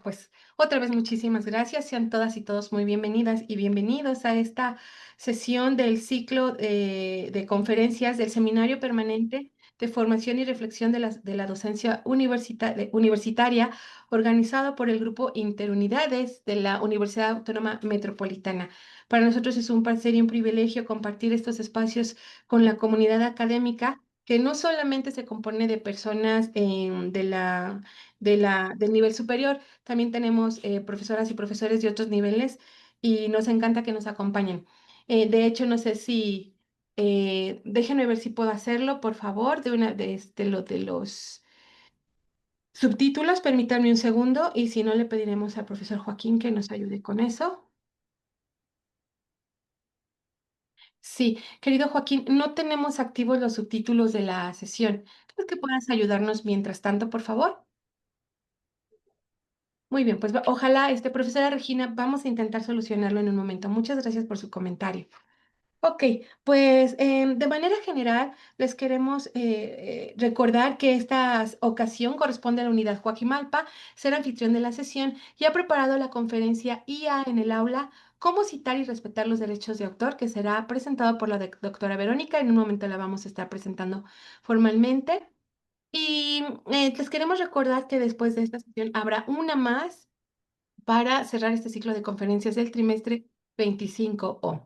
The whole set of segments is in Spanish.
Pues otra vez muchísimas gracias. Sean todas y todos muy bienvenidas y bienvenidos a esta sesión del ciclo de conferencias del Seminario Permanente de Formación y Reflexión de la Docencia Universitaria, organizado por el Grupo Interunidades de la Universidad Autónoma Metropolitana. Para nosotros es un placer y un privilegio compartir estos espacios con la comunidad académica, que no solamente se compone de personas del nivel superior. También tenemos profesoras y profesores de otros niveles y nos encanta que nos acompañen. De hecho, no sé si, déjenme ver si puedo hacerlo, por favor, de los subtítulos. Permítanme un segundo y si no, le pediremos al profesor Joaquín que nos ayude con eso. Sí, querido Joaquín, no tenemos activos los subtítulos de la sesión. ¿Crees que puedas ayudarnos mientras tanto, por favor? Muy bien, pues ojalá, profesora Regina, vamos a intentar solucionarlo en un momento. Muchas gracias por su comentario. Ok, pues de manera general les queremos recordar que esta ocasión corresponde a la unidad Joaquimalpa, ser anfitrión de la sesión y ha preparado la conferencia IA en el aula, cómo citar y respetar los derechos de autor, que será presentado por la doctora Verónica. En un momento la vamos a estar presentando formalmente. Y les queremos recordar que después de esta sesión habrá una más para cerrar este ciclo de conferencias del trimestre 25O.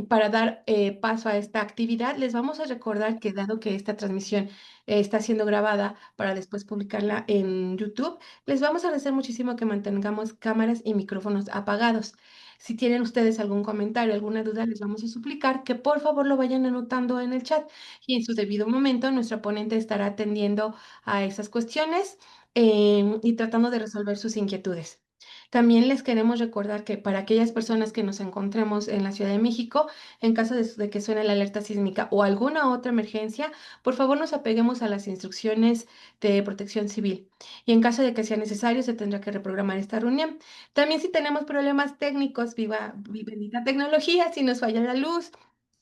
Para dar paso a esta actividad, les vamos a recordar que dado que esta transmisión está siendo grabada para después publicarla en YouTube, les vamos a agradecer muchísimo que mantengamos cámaras y micrófonos apagados. Si tienen ustedes algún comentario, alguna duda, les vamos a suplicar que por favor lo vayan anotando en el chat y en su debido momento nuestra ponente estará atendiendo a esas cuestiones y tratando de resolver sus inquietudes. También les queremos recordar que para aquellas personas que nos encontremos en la Ciudad de México, en caso de que suene la alerta sísmica o alguna otra emergencia, por favor nos apeguemos a las instrucciones de protección civil. Y en caso de que sea necesario, se tendrá que reprogramar esta reunión. También si tenemos problemas técnicos, bendita tecnología, si nos falla la luz,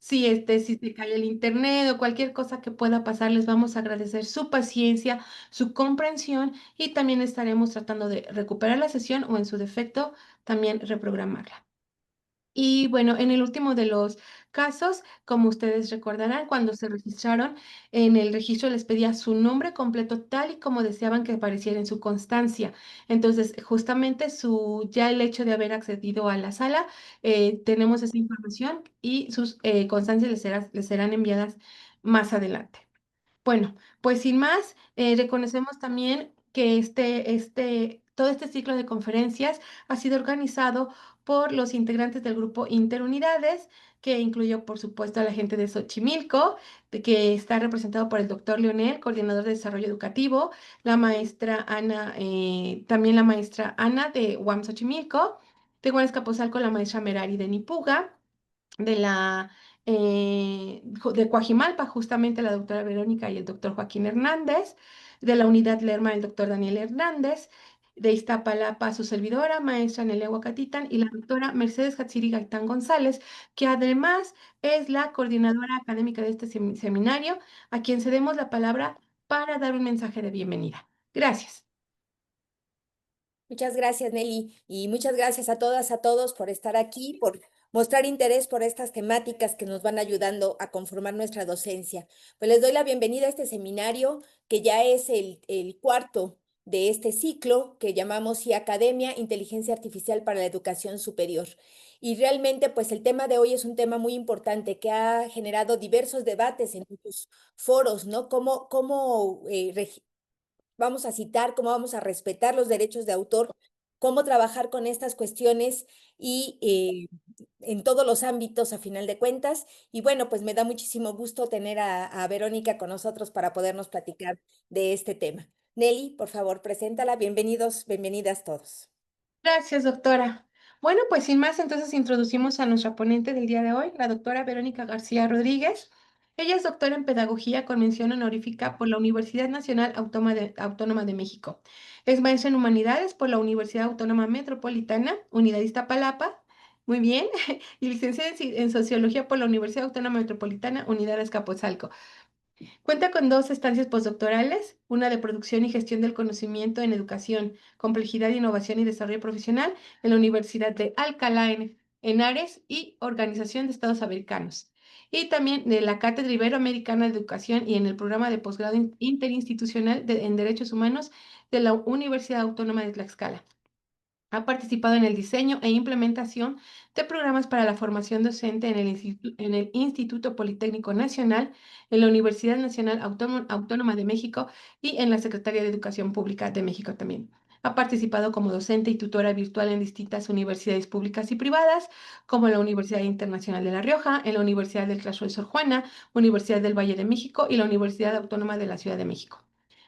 si se cae el internet o cualquier cosa que pueda pasar, les vamos a agradecer su paciencia, su comprensión y también estaremos tratando de recuperar la sesión o en su defecto también reprogramarla. Y bueno, en el último de los casos, como ustedes recordarán, cuando se registraron, en el registro les pedía su nombre completo tal y como deseaban que apareciera en su constancia. Entonces, justamente ya el hecho de haber accedido a la sala, tenemos esa información y sus constancias les serán enviadas más adelante. Bueno, pues sin más, reconocemos también que todo este ciclo de conferencias ha sido organizado por los integrantes del grupo Interunidades, que incluyó, por supuesto, a la gente de Xochimilco, que está representado por el doctor Leonel, coordinador de desarrollo educativo, la maestra Ana, también la maestra Ana de UAM Xochimilco, de Guanacasteca, la maestra Merari de Nipuga, de de Coajimalpa, justamente la doctora Verónica y el doctor Joaquín Hernández, de la unidad Lerma, el doctor Daniel Hernández, de Iztapalapa, su servidora, maestra Nelia Huacatitán, y la doctora Mercedes Hatsiri Gaitán González, que además es la coordinadora académica de este seminario, a quien cedemos la palabra para dar un mensaje de bienvenida. Gracias. Muchas gracias, Nelly, y muchas gracias a todas, a todos por estar aquí, por mostrar interés por estas temáticas que nos van ayudando a conformar nuestra docencia. Pues les doy la bienvenida a este seminario, que ya es el cuarto de este ciclo que llamamos Academia, Inteligencia Artificial para la Educación Superior. Y realmente, pues el tema de hoy es un tema muy importante que ha generado diversos debates en muchos foros, ¿no? Vamos a citar, cómo vamos a respetar los derechos de autor, cómo trabajar con estas cuestiones y en todos los ámbitos a final de cuentas. Y bueno, pues me da muchísimo gusto tener a Verónica con nosotros para podernos platicar de este tema. Nelly, por favor, preséntala. Bienvenidos, bienvenidas todos. Gracias, doctora. Bueno, pues sin más, entonces introducimos a nuestra ponente del día de hoy, la doctora Verónica García Rodríguez. Ella es doctora en Pedagogía con mención honorífica por la Universidad Nacional Autónoma de México. Es maestra en Humanidades por la Universidad Autónoma Metropolitana, Unidad Iztapalapa. Muy bien. Y licenciada en Sociología por la Universidad Autónoma Metropolitana, Unidad Azcapotzalco. Cuenta con dos estancias postdoctorales, una de producción y gestión del conocimiento en educación, complejidad, innovación y desarrollo profesional en la Universidad de Alcalá en Henares y Organización de Estados Americanos. Y también de la Cátedra Iberoamericana de Educación y en el programa de posgrado interinstitucional en Derechos Humanos de la Universidad Autónoma de Tlaxcala. Ha participado en el diseño e implementación de programas para la formación docente en el Instituto Politécnico Nacional, en la Universidad Nacional Autónoma de México y en la Secretaría de Educación Pública de México también. Ha participado como docente y tutora virtual en distintas universidades públicas y privadas, como la Universidad Internacional de La Rioja, en la Universidad del Claustro de Sor Juana, Universidad del Valle de México y la Universidad Autónoma de la Ciudad de México.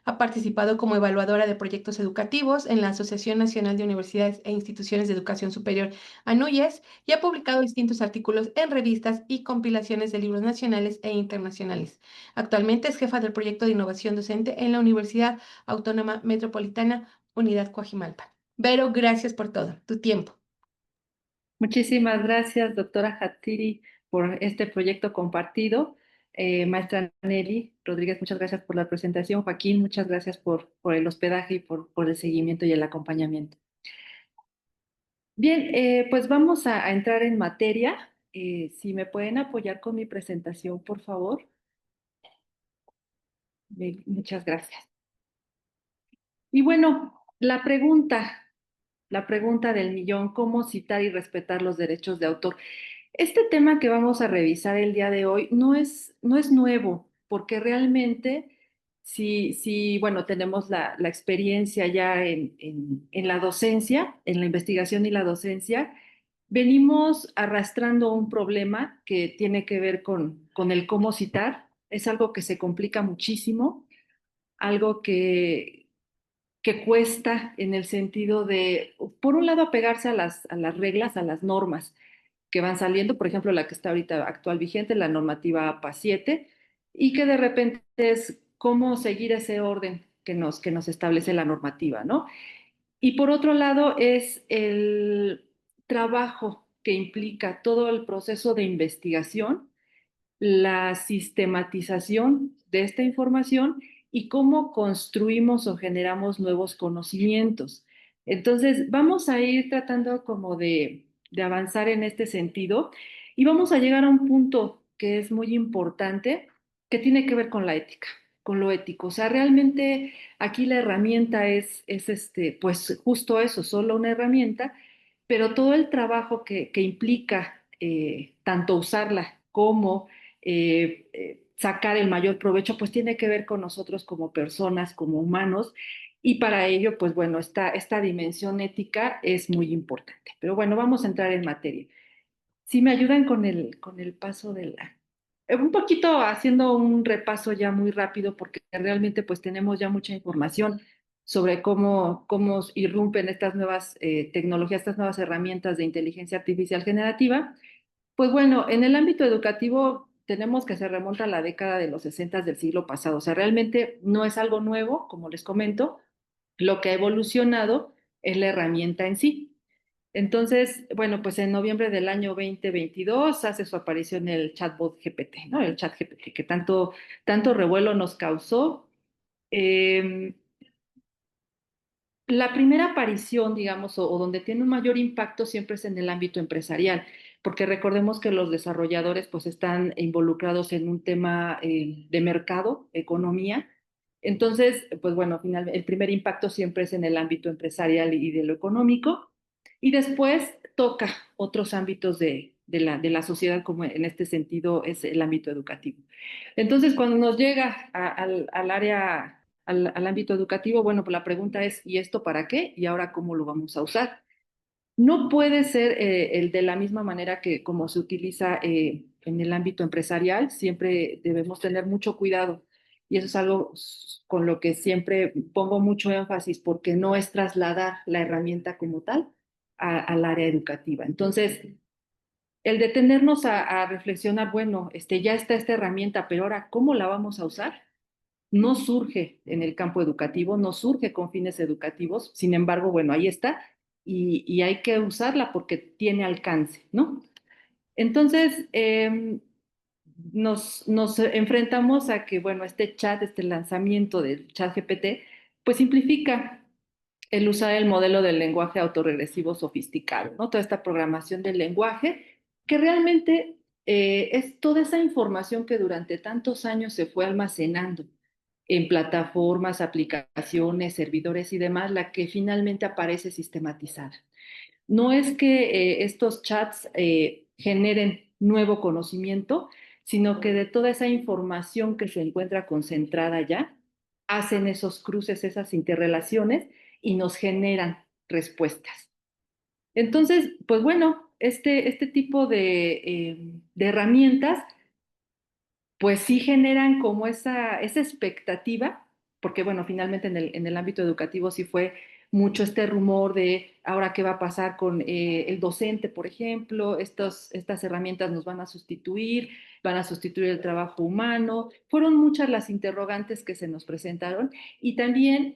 Ha participado como evaluadora de proyectos educativos en la Asociación Nacional de Universidades e Instituciones de Educación Superior, ANUYES, y ha publicado distintos artículos en revistas y compilaciones de libros nacionales e internacionales. Actualmente es jefa del proyecto de innovación docente en la Universidad Autónoma Metropolitana, Unidad Coajimalpa. Vero, gracias por todo, tu tiempo. Muchísimas gracias, doctora Hatsiri, por este proyecto compartido. Maestra Nelly Rodríguez, muchas gracias por la presentación. Joaquín, muchas gracias por el hospedaje y por el seguimiento y el acompañamiento. Bien, pues vamos a entrar en materia. Si me pueden apoyar con mi presentación, por favor. Bien, muchas gracias. Y bueno, la pregunta del millón, ¿cómo citar y respetar los derechos de autor? Este tema que vamos a revisar el día de hoy no es nuevo, porque realmente bueno, tenemos la experiencia ya en la docencia, en la investigación y la docencia, venimos arrastrando un problema que tiene que ver con el cómo citar. Es algo que se complica muchísimo, algo que cuesta en el sentido de, por un lado, apegarse a las reglas, a las normas que van saliendo, por ejemplo, la que está ahorita actual vigente, la normativa APA 7, y que de repente es cómo seguir ese orden que nos establece la normativa, ¿no? Y por otro lado es el trabajo que implica todo el proceso de investigación, la sistematización de esta información y cómo construimos o generamos nuevos conocimientos. Entonces, vamos a ir tratando como de avanzar en este sentido y vamos a llegar a un punto que es muy importante, que tiene que ver con la ética, con lo ético. O sea, realmente aquí la herramienta es pues justo eso, solo una herramienta, pero todo el trabajo que implica tanto usarla como sacar el mayor provecho, pues tiene que ver con nosotros como personas, como humanos, y para ello, pues bueno, esta dimensión ética es muy importante. Pero bueno, vamos a entrar en materia. Si me ayudan con el paso de la... Un poquito haciendo un repaso ya muy rápido, porque realmente pues tenemos ya mucha información sobre cómo irrumpen estas nuevas tecnologías, estas nuevas herramientas de inteligencia artificial generativa. Pues bueno, en el ámbito educativo tenemos que se remonta a la década de los 60 del siglo pasado. O sea, realmente no es algo nuevo, como les comento. Lo que ha evolucionado es la herramienta en sí. Entonces, bueno, pues en noviembre del año 2022 hace su aparición el chatbot GPT, ¿no? El chat GPT, que tanto revuelo nos causó. Eh, la primera aparición, digamos, o donde tiene un mayor impacto siempre es en el ámbito empresarial, porque recordemos que los desarrolladores pues están involucrados en un tema de mercado, economía. Entonces, pues bueno, el primer impacto siempre es en el ámbito empresarial y de lo económico, y después toca otros ámbitos de la sociedad, como en este sentido es el ámbito educativo. Entonces, cuando nos llega al área al ámbito educativo, bueno, pues la pregunta es, ¿y esto para qué? ¿Y ahora cómo lo vamos a usar? No puede ser el de la misma manera que como se utiliza en el ámbito empresarial, siempre debemos tener mucho cuidado. Y eso es algo con lo que siempre pongo mucho énfasis porque no es trasladar la herramienta como tal al área educativa. Entonces, el detenernos a reflexionar, bueno, ya está esta herramienta, pero ahora, ¿cómo la vamos a usar? No surge en el campo educativo, no surge con fines educativos, sin embargo, bueno, ahí está y hay que usarla porque tiene alcance, ¿no? Entonces, nos enfrentamos a que, bueno, este chat, este lanzamiento del chat GPT, pues simplifica el usar el modelo del lenguaje autorregresivo sofisticado, ¿no? Toda esta programación del lenguaje, que realmente es toda esa información que durante tantos años se fue almacenando en plataformas, aplicaciones, servidores y demás, la que finalmente aparece sistematizada. No es que estos chats generen nuevo conocimiento, sino que de toda esa información que se encuentra concentrada ya, hacen esos cruces, esas interrelaciones y nos generan respuestas. Entonces, pues bueno, este tipo de herramientas pues sí generan como esa expectativa, porque bueno, finalmente en el ámbito educativo sí fue mucho este rumor de ahora qué va a pasar con el docente, por ejemplo, estas herramientas nos van a sustituir el trabajo humano. Fueron muchas las interrogantes que se nos presentaron y también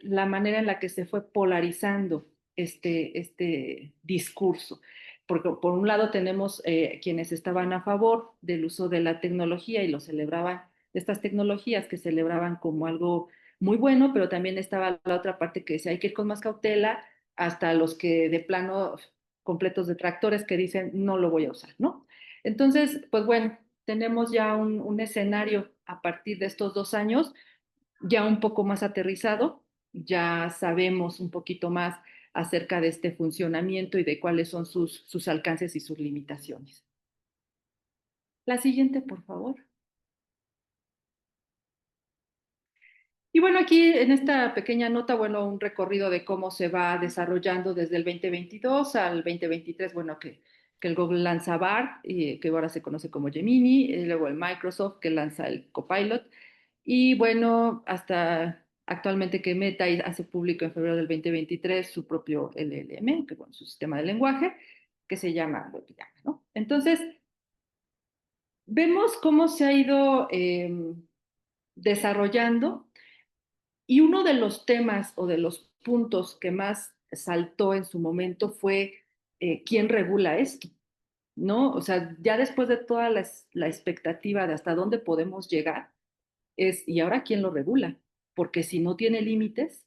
la manera en la que se fue polarizando este discurso porque por un lado tenemos quienes estaban a favor del uso de la tecnología y lo celebraban, estas tecnologías que celebraban como algo muy bueno, pero también estaba la otra parte que decía hay que ir con más cautela, hasta los que de plano completos detractores que dicen no lo voy a usar, ¿no? Entonces, pues bueno, tenemos ya un escenario a partir de estos 2 años ya un poco más aterrizado, ya sabemos un poquito más acerca de este funcionamiento y de cuáles son sus alcances y sus limitaciones. La siguiente, por favor. Y bueno, aquí en esta pequeña nota, bueno, un recorrido de cómo se va desarrollando desde el 2022 al 2023, bueno, que el Google lanza BART, que ahora se conoce como Gemini, y luego el Microsoft que lanza el Copilot, y bueno, hasta actualmente que Meta hace público en febrero del 2023 su propio LLM, que bueno, su sistema de lenguaje, que se llama lo que llama, ¿no? Entonces, vemos cómo se ha ido desarrollando y uno de los temas o de los puntos que más saltó en su momento fue quién regula esto, ¿no? O sea, ya después de toda la expectativa de hasta dónde podemos llegar, ¿y ahora quién lo regula? Porque si no tiene límites,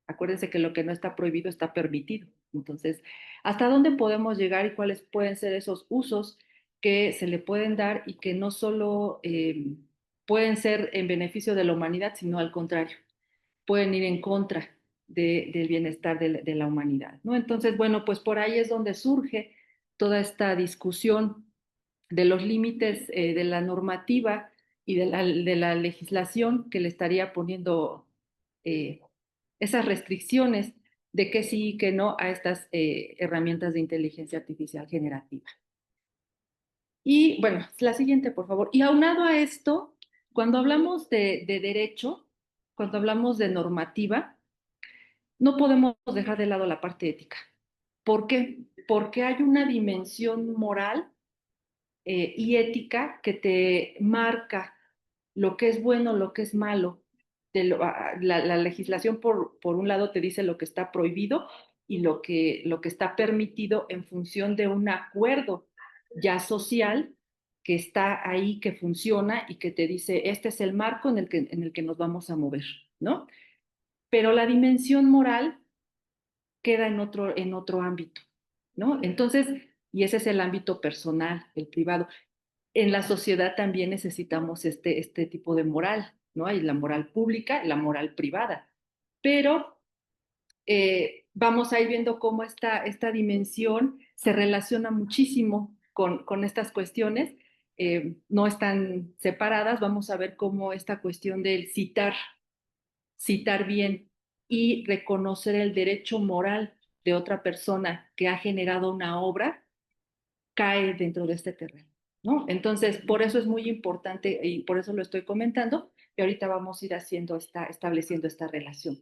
acuérdense que lo que no está prohibido está permitido. Entonces, ¿hasta dónde podemos llegar y cuáles pueden ser esos usos que se le pueden dar y que no solo pueden ser en beneficio de la humanidad, sino al contrario, pueden ir en contra del bienestar de la humanidad, ¿no? Entonces, bueno, pues por ahí es donde surge toda esta discusión de los límites de la normativa y de la legislación que le estaría poniendo eh, esas restricciones de que sí y que no a estas herramientas de inteligencia artificial generativa. Y bueno, la siguiente, por favor. Y aunado a esto, cuando hablamos de derecho, cuando hablamos de normativa, no podemos dejar de lado la parte ética. ¿Por qué? Porque hay una dimensión moral y ética que te marca lo que es bueno, lo que es malo. La legislación, por un lado, te dice lo que está prohibido y lo que está permitido en función de un acuerdo ya social que está ahí, que funciona y que te dice, este es el marco en el que nos vamos a mover, ¿no? Pero la dimensión moral queda en otro ámbito, ¿no? Entonces, y ese es el ámbito personal, el privado. En la sociedad también necesitamos este tipo de moral, ¿no? Hay la moral pública, la moral privada, pero vamos a ir viendo cómo esta dimensión se relaciona muchísimo con estas cuestiones, no están separadas, vamos a ver cómo esta cuestión del citar bien y reconocer el derecho moral de otra persona que ha generado una obra, cae dentro de este terreno, ¿no? Entonces, por eso es muy importante y por eso lo estoy comentando y ahorita vamos a ir estableciendo esta relación.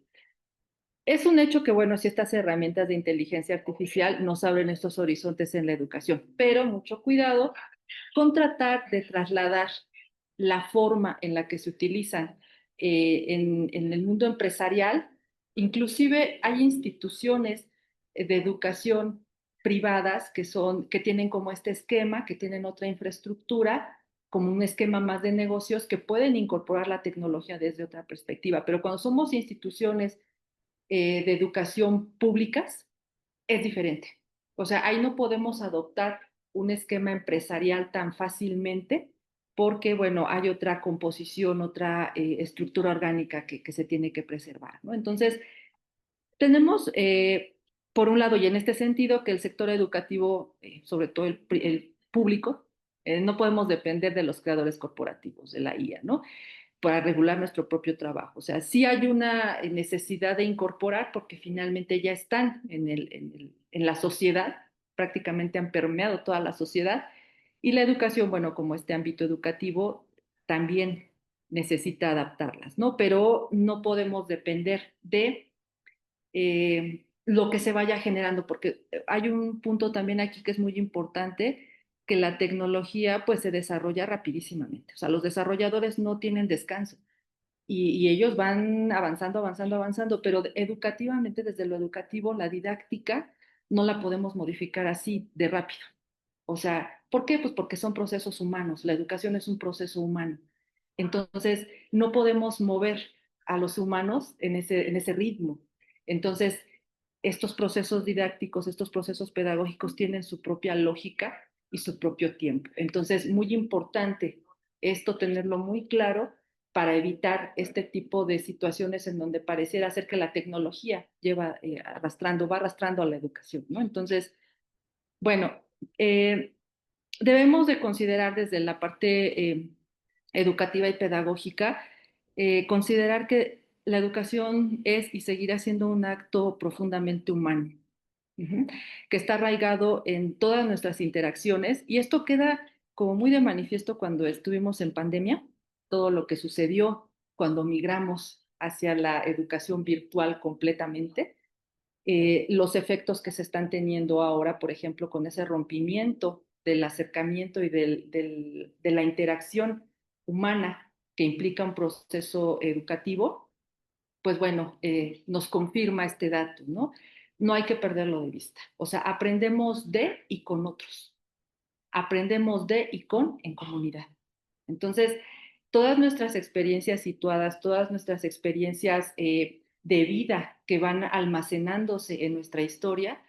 Es un hecho que, bueno, si estas herramientas de inteligencia artificial nos abren estos horizontes en la educación, pero mucho cuidado con tratar de trasladar la forma en la que se utilizan en el mundo empresarial. Inclusive hay instituciones de educación privadas que tienen como este esquema, que tienen otra infraestructura como un esquema más de negocios que pueden incorporar la tecnología desde otra perspectiva. Pero cuando somos instituciones de educación públicas, es diferente. O sea, ahí no podemos adoptar un esquema empresarial tan fácilmente porque, bueno, hay otra composición, otra estructura orgánica que se tiene que preservar, ¿no? Entonces, tenemos, por un lado, y en este sentido, que el sector educativo, sobre todo el público, no podemos depender de los creadores corporativos, de la IA, ¿no? Para regular nuestro propio trabajo. O sea, sí hay una necesidad de incorporar porque finalmente ya están en la sociedad, prácticamente han permeado toda la sociedad y la educación, bueno, como este ámbito educativo, también necesita adaptarlas, ¿no? Pero no podemos depender de lo que se vaya generando, porque hay un punto también aquí que es muy importante, que la tecnología pues se desarrolla rapidísimamente. O sea, los desarrolladores no tienen descanso y ellos van avanzando, avanzando, avanzando, pero educativamente, desde lo educativo, la didáctica no la podemos modificar así de rápido. O sea, ¿por qué? Pues porque son procesos humanos, la educación es un proceso humano. Entonces, no podemos mover a los humanos en ese ritmo. Entonces, estos procesos didácticos, estos procesos pedagógicos tienen su propia lógica y su propio tiempo. Entonces, muy importante esto tenerlo muy claro para evitar este tipo de situaciones en donde pareciera ser que la tecnología lleva va arrastrando a la educación, ¿no? Entonces, bueno, eh, debemos de considerar desde la parte educativa y pedagógica, considerar que la educación es y seguirá siendo un acto profundamente humano, uh-huh, que está arraigado en todas nuestras interacciones y esto queda como muy de manifiesto cuando estuvimos en pandemia, todo lo que sucedió cuando migramos hacia la educación virtual completamente, los efectos que se están teniendo ahora, por ejemplo, con ese rompimiento del acercamiento y de la interacción humana que implica un proceso educativo, pues bueno, nos confirma este dato, ¿no? No hay que perderlo de vista. O sea, aprendemos de y con otros. Aprendemos de y con en comunidad. Entonces, todas nuestras experiencias situadas, todas nuestras experiencias de vida que van almacenándose en nuestra historia,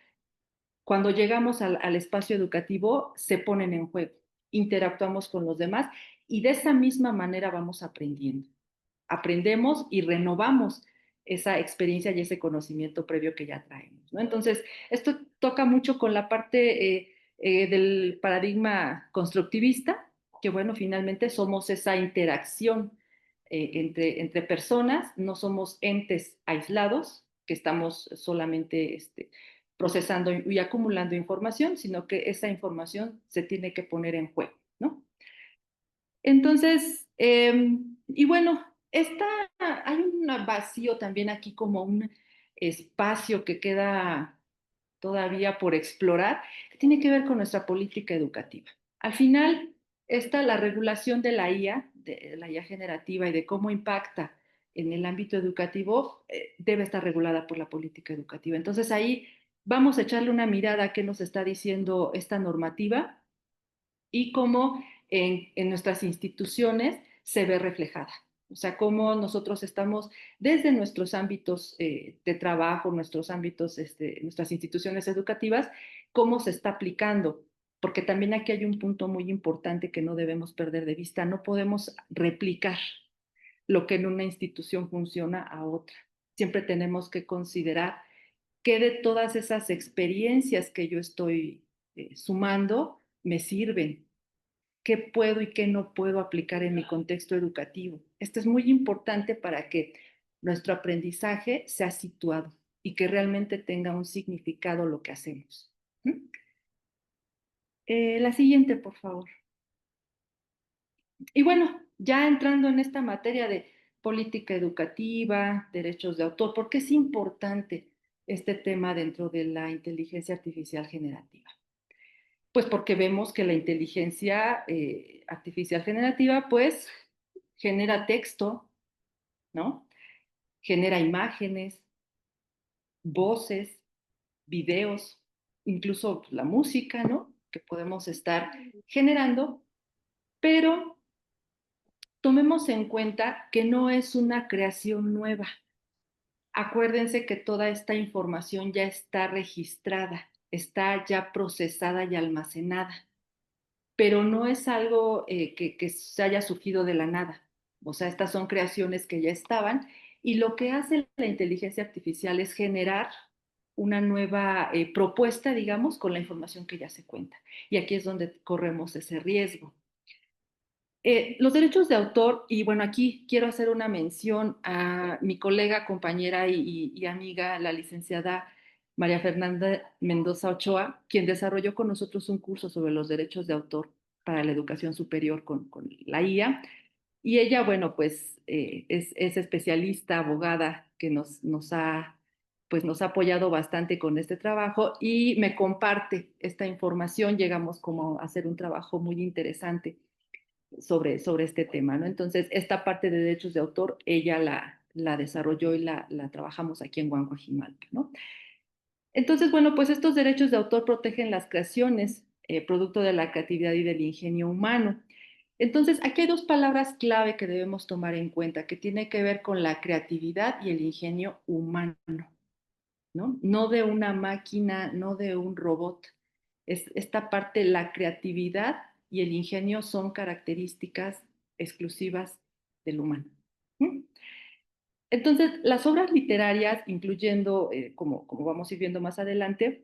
cuando llegamos al espacio educativo, se ponen en juego, interactuamos con los demás y de esa misma manera vamos aprendiendo. Aprendemos y renovamos esa experiencia y ese conocimiento previo que ya traemos, ¿no? Entonces, esto toca mucho con la parte del paradigma constructivista, que bueno, finalmente somos esa interacción entre personas, no somos entes aislados que estamos solamente procesando y acumulando información, sino que esa información se tiene que poner en juego, ¿no? Entonces, y bueno, hay un vacío también aquí como un espacio que queda todavía por explorar, que tiene que ver con nuestra política educativa. Al final, la regulación de la IA generativa y de cómo impacta en el ámbito educativo, debe estar regulada por la política educativa. Entonces ahí vamos a echarle una mirada a qué nos está diciendo esta normativa y cómo en nuestras instituciones se ve reflejada. O sea, cómo nosotros estamos desde nuestros ámbitos de trabajo, nuestros ámbitos, nuestras instituciones educativas, cómo se está aplicando. Porque también aquí hay un punto muy importante que no debemos perder de vista. No podemos replicar lo que en una institución funciona a otra. Siempre tenemos que considerar qué de todas esas experiencias que yo estoy sumando me sirven, qué puedo y qué no puedo aplicar en mi contexto educativo. Esto es muy importante para que nuestro aprendizaje sea situado y que realmente tenga un significado lo que hacemos. La siguiente, por favor. Y bueno, ya entrando en esta materia de política educativa, derechos de autor, ¿por qué es importante este tema dentro de la inteligencia artificial generativa? Pues porque vemos que la inteligencia artificial generativa, pues, genera texto, ¿no? Genera imágenes, voces, videos, incluso la música, ¿no? Que podemos estar generando pero tomemos en cuenta que no es una creación nueva. Acuérdense que toda esta información ya está registrada, está ya procesada y almacenada, pero no es algo que se haya surgido de la nada. O sea, estas son creaciones que ya estaban y lo que hace la inteligencia artificial es generar una nueva propuesta, digamos, con la información que ya se cuenta. Y aquí es donde corremos ese riesgo. Los derechos de autor, y bueno, aquí quiero hacer una mención a mi colega, compañera y amiga, la licenciada María Fernanda Mendoza Ochoa, quien desarrolló con nosotros un curso sobre los derechos de autor para la educación superior con la IA. Y ella, bueno, pues es especialista, abogada, que pues, nos ha apoyado bastante con este trabajo y me comparte esta información. Llegamos como a hacer un trabajo muy interesante sobre este tema, ¿no? Entonces, esta parte de derechos de autor, ella la desarrolló y la trabajamos aquí en Guanguajimalpa, ¿no? Entonces, bueno, pues estos derechos de autor protegen las creaciones, producto de la creatividad y del ingenio humano. Entonces, aquí hay dos palabras clave que debemos tomar en cuenta, que tiene que ver con la creatividad y el ingenio humano, ¿no? No de una máquina, no de un robot. Es esta parte, la creatividad y el ingenio son características exclusivas del humano. ¿Mm? Entonces, las obras literarias, incluyendo, como vamos a ir viendo más adelante,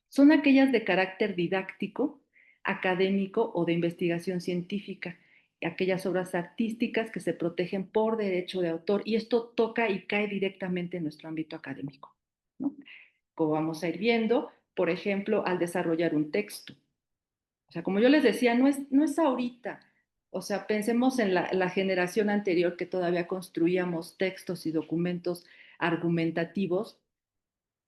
son aquellas de carácter didáctico, académico o de investigación científica, aquellas obras artísticas que se protegen por derecho de autor, y esto toca y cae directamente en nuestro ámbito académico, ¿no? Como vamos a ir viendo, por ejemplo, al desarrollar un texto. O sea, como yo les decía, no es ahorita. O sea, pensemos en la generación anterior que todavía construíamos textos y documentos argumentativos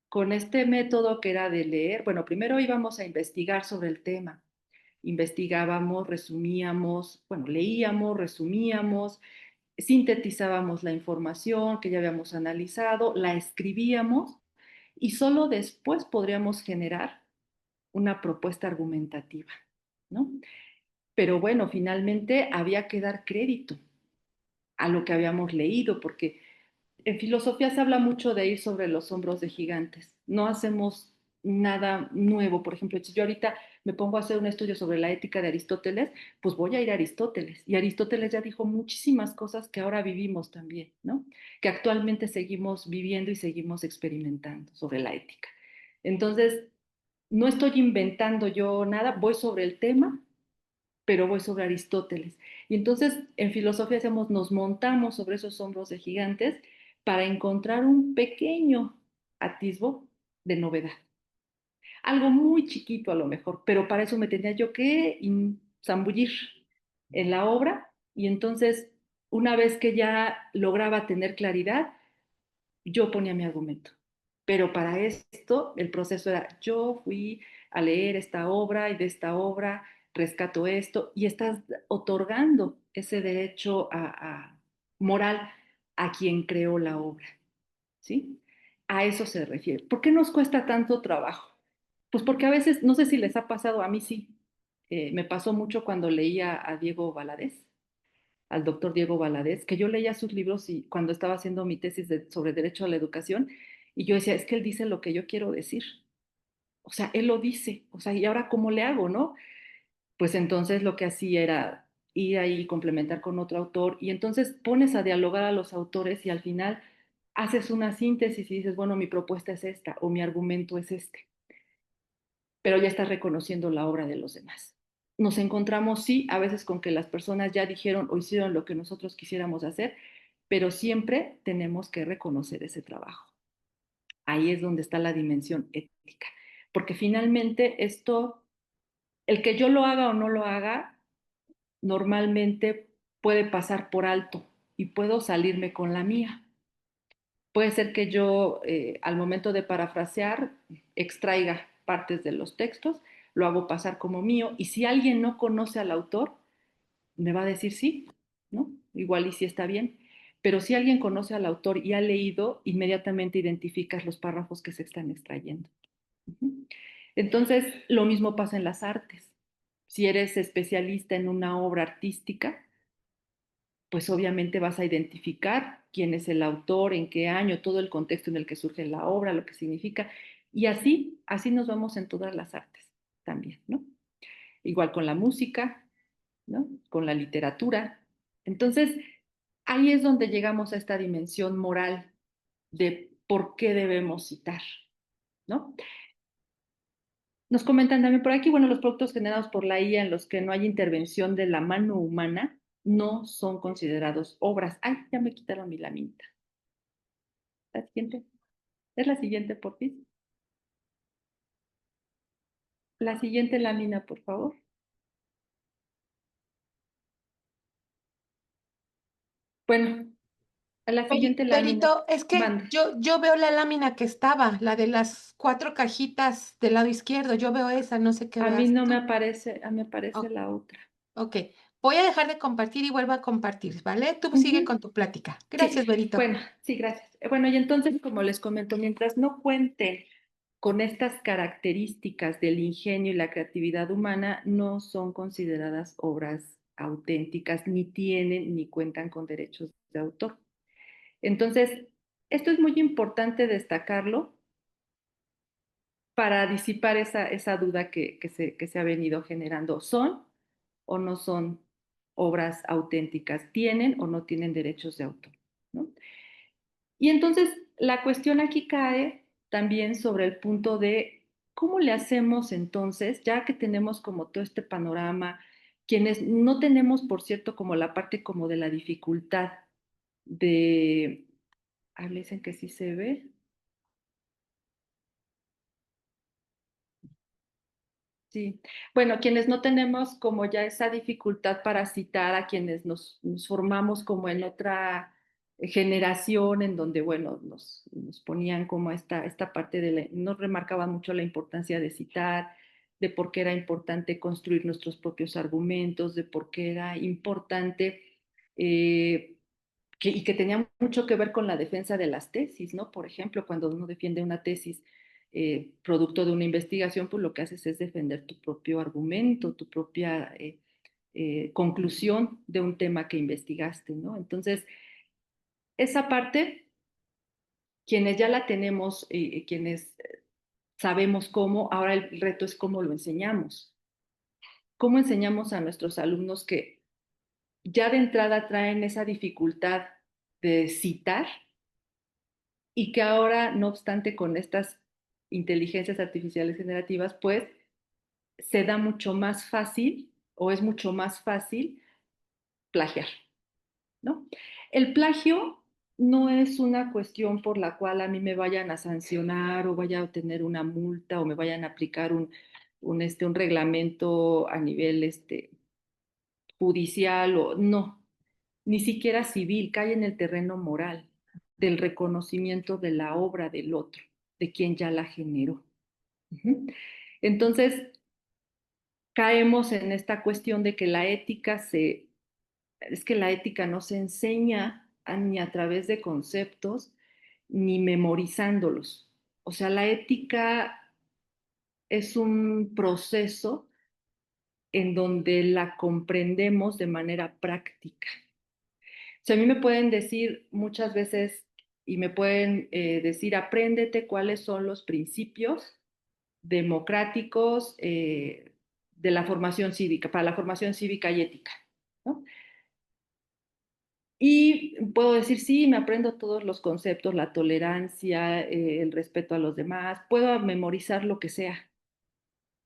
con este método que era de leer. Bueno, primero íbamos a investigar sobre el tema. Investigábamos, resumíamos, bueno, leíamos, resumíamos, sintetizábamos la información que ya habíamos analizado, la escribíamos y solo después podríamos generar una propuesta argumentativa, ¿no? Pero bueno, finalmente había que dar crédito a lo que habíamos leído, porque en filosofía se habla mucho de ir sobre los hombros de gigantes. No hacemos nada nuevo. Por ejemplo, si yo ahorita me pongo a hacer un estudio sobre la ética de Aristóteles, pues voy a ir a Aristóteles. Y Aristóteles ya dijo muchísimas cosas que ahora vivimos también, ¿no? Que actualmente seguimos viviendo y seguimos experimentando sobre la ética. Entonces, no estoy inventando yo nada, voy sobre el tema, pero voy sobre Aristóteles. Y entonces en filosofía hacemos, nos montamos sobre esos hombros de gigantes para encontrar un pequeño atisbo de novedad. Algo muy chiquito a lo mejor, pero para eso me tenía yo que zambullir en la obra y entonces una vez que ya lograba tener claridad, yo ponía mi argumento. Pero para esto el proceso era, yo fui a leer esta obra y de esta obra rescato esto y estás otorgando ese derecho moral a quien creó la obra, ¿sí? A eso se refiere. ¿Por qué nos cuesta tanto trabajo? Pues porque a veces, no sé si les ha pasado, a mí sí, me pasó mucho cuando leía a Diego Valadez, al doctor Diego Valadez, que yo leía sus libros y cuando estaba haciendo mi tesis sobre derecho a la educación, y yo decía, es que él dice lo que yo quiero decir. O sea, él lo dice. O sea, ¿y ahora cómo le hago, no? Pues entonces lo que hacía era ir ahí y complementar con otro autor, y entonces pones a dialogar a los autores y al final haces una síntesis y dices, bueno, mi propuesta es esta o mi argumento es este, pero ya estás reconociendo la obra de los demás. Nos encontramos, sí, a veces con que las personas ya dijeron o hicieron lo que nosotros quisiéramos hacer, pero siempre tenemos que reconocer ese trabajo. Ahí es donde está la dimensión ética, porque finalmente esto, el que yo lo haga o no lo haga, normalmente puede pasar por alto y puedo salirme con la mía. Puede ser que yo al momento de parafrasear extraiga partes de los textos, lo hago pasar como mío y si alguien no conoce al autor, me va a decir sí, ¿no? Igual y sí está bien. Pero si alguien conoce al autor y ha leído, inmediatamente identificas los párrafos que se están extrayendo. Entonces, lo mismo pasa en las artes. Si eres especialista en una obra artística, pues obviamente vas a identificar quién es el autor, en qué año, todo el contexto en el que surge la obra, lo que significa. Y así nos vamos en todas las artes también, ¿no? Igual con la música, ¿no? Con la literatura. Entonces, ahí es donde llegamos a esta dimensión moral de por qué debemos citar, ¿no? Nos comentan también por aquí, bueno, los productos generados por la IA en los que no hay intervención de la mano humana no son considerados obras. Ay, ya me quitaron mi laminita. La siguiente. Es la siguiente, por fin. La siguiente lámina, por favor. Bueno, a la Oye, siguiente lámina. Berito, es que Mande. yo veo la lámina que estaba, la de las cuatro cajitas del lado izquierdo. Yo veo esa, no sé qué A mí veas no me tú. aparece, a mí me aparece O- la otra. ok, voy a dejar de compartir y vuelvo a compartir, ¿vale? Tú sigue Ujú. con tu plática. Sí, Gracias, Berito. bueno, sí, gracias. Bueno, y entonces, como les comento, mientras no cuenten con estas características del ingenio y la creatividad humana, no son consideradas obras auténticas, ni tienen ni cuentan con derechos de autor. Entonces, esto es muy importante destacarlo para disipar esa duda que se ha venido generando. ¿Son o no son obras auténticas? ¿Tienen o no tienen derechos de autor? ¿No? Y entonces la cuestión aquí cae también sobre el punto de cómo le hacemos entonces, ya que tenemos como todo este panorama, quienes no tenemos, por cierto, como la parte como de la dificultad de, ah, me dicen que sí se ve. Sí, bueno, quienes no tenemos como ya esa dificultad para citar a quienes nos formamos como en otra generación en donde, bueno, nos ponían como esta parte nos remarcaban mucho la importancia de citar, de por qué era importante construir nuestros propios argumentos, de por qué era importante eh, y que tenía mucho que ver con la defensa de las tesis, ¿no? Por ejemplo, cuando uno defiende una tesis producto de una investigación, pues lo que haces es defender tu propio argumento, tu propia conclusión de un tema que investigaste, ¿no? Entonces, esa parte, quienes ya la tenemos, quienes sabemos cómo, ahora el reto es cómo lo enseñamos. ¿Cómo enseñamos a nuestros alumnos que ya de entrada traen esa dificultad de citar y que ahora, no obstante, con estas inteligencias artificiales generativas, pues se da mucho más fácil o es mucho más fácil plagiar, ¿no? El plagio no es una cuestión por la cual a mí me vayan a sancionar o vaya a tener una multa o me vayan a aplicar un reglamento a nivel judicial o no, ni siquiera civil, cae en el terreno moral del reconocimiento de la obra del otro, de quien ya la generó. Uh-huh. Entonces, caemos en esta cuestión de que es que la ética no se enseña ni a través de conceptos ni memorizándolos. O sea, la ética es un proceso en donde la comprendemos de manera práctica. O sea, a mí me pueden decir muchas veces y me pueden decir, apréndete cuáles son los principios democráticos de la formación cívica, para la formación cívica y ética, ¿no? Y puedo decir, sí, me aprendo todos los conceptos, la tolerancia, el respeto a los demás, puedo memorizar lo que sea,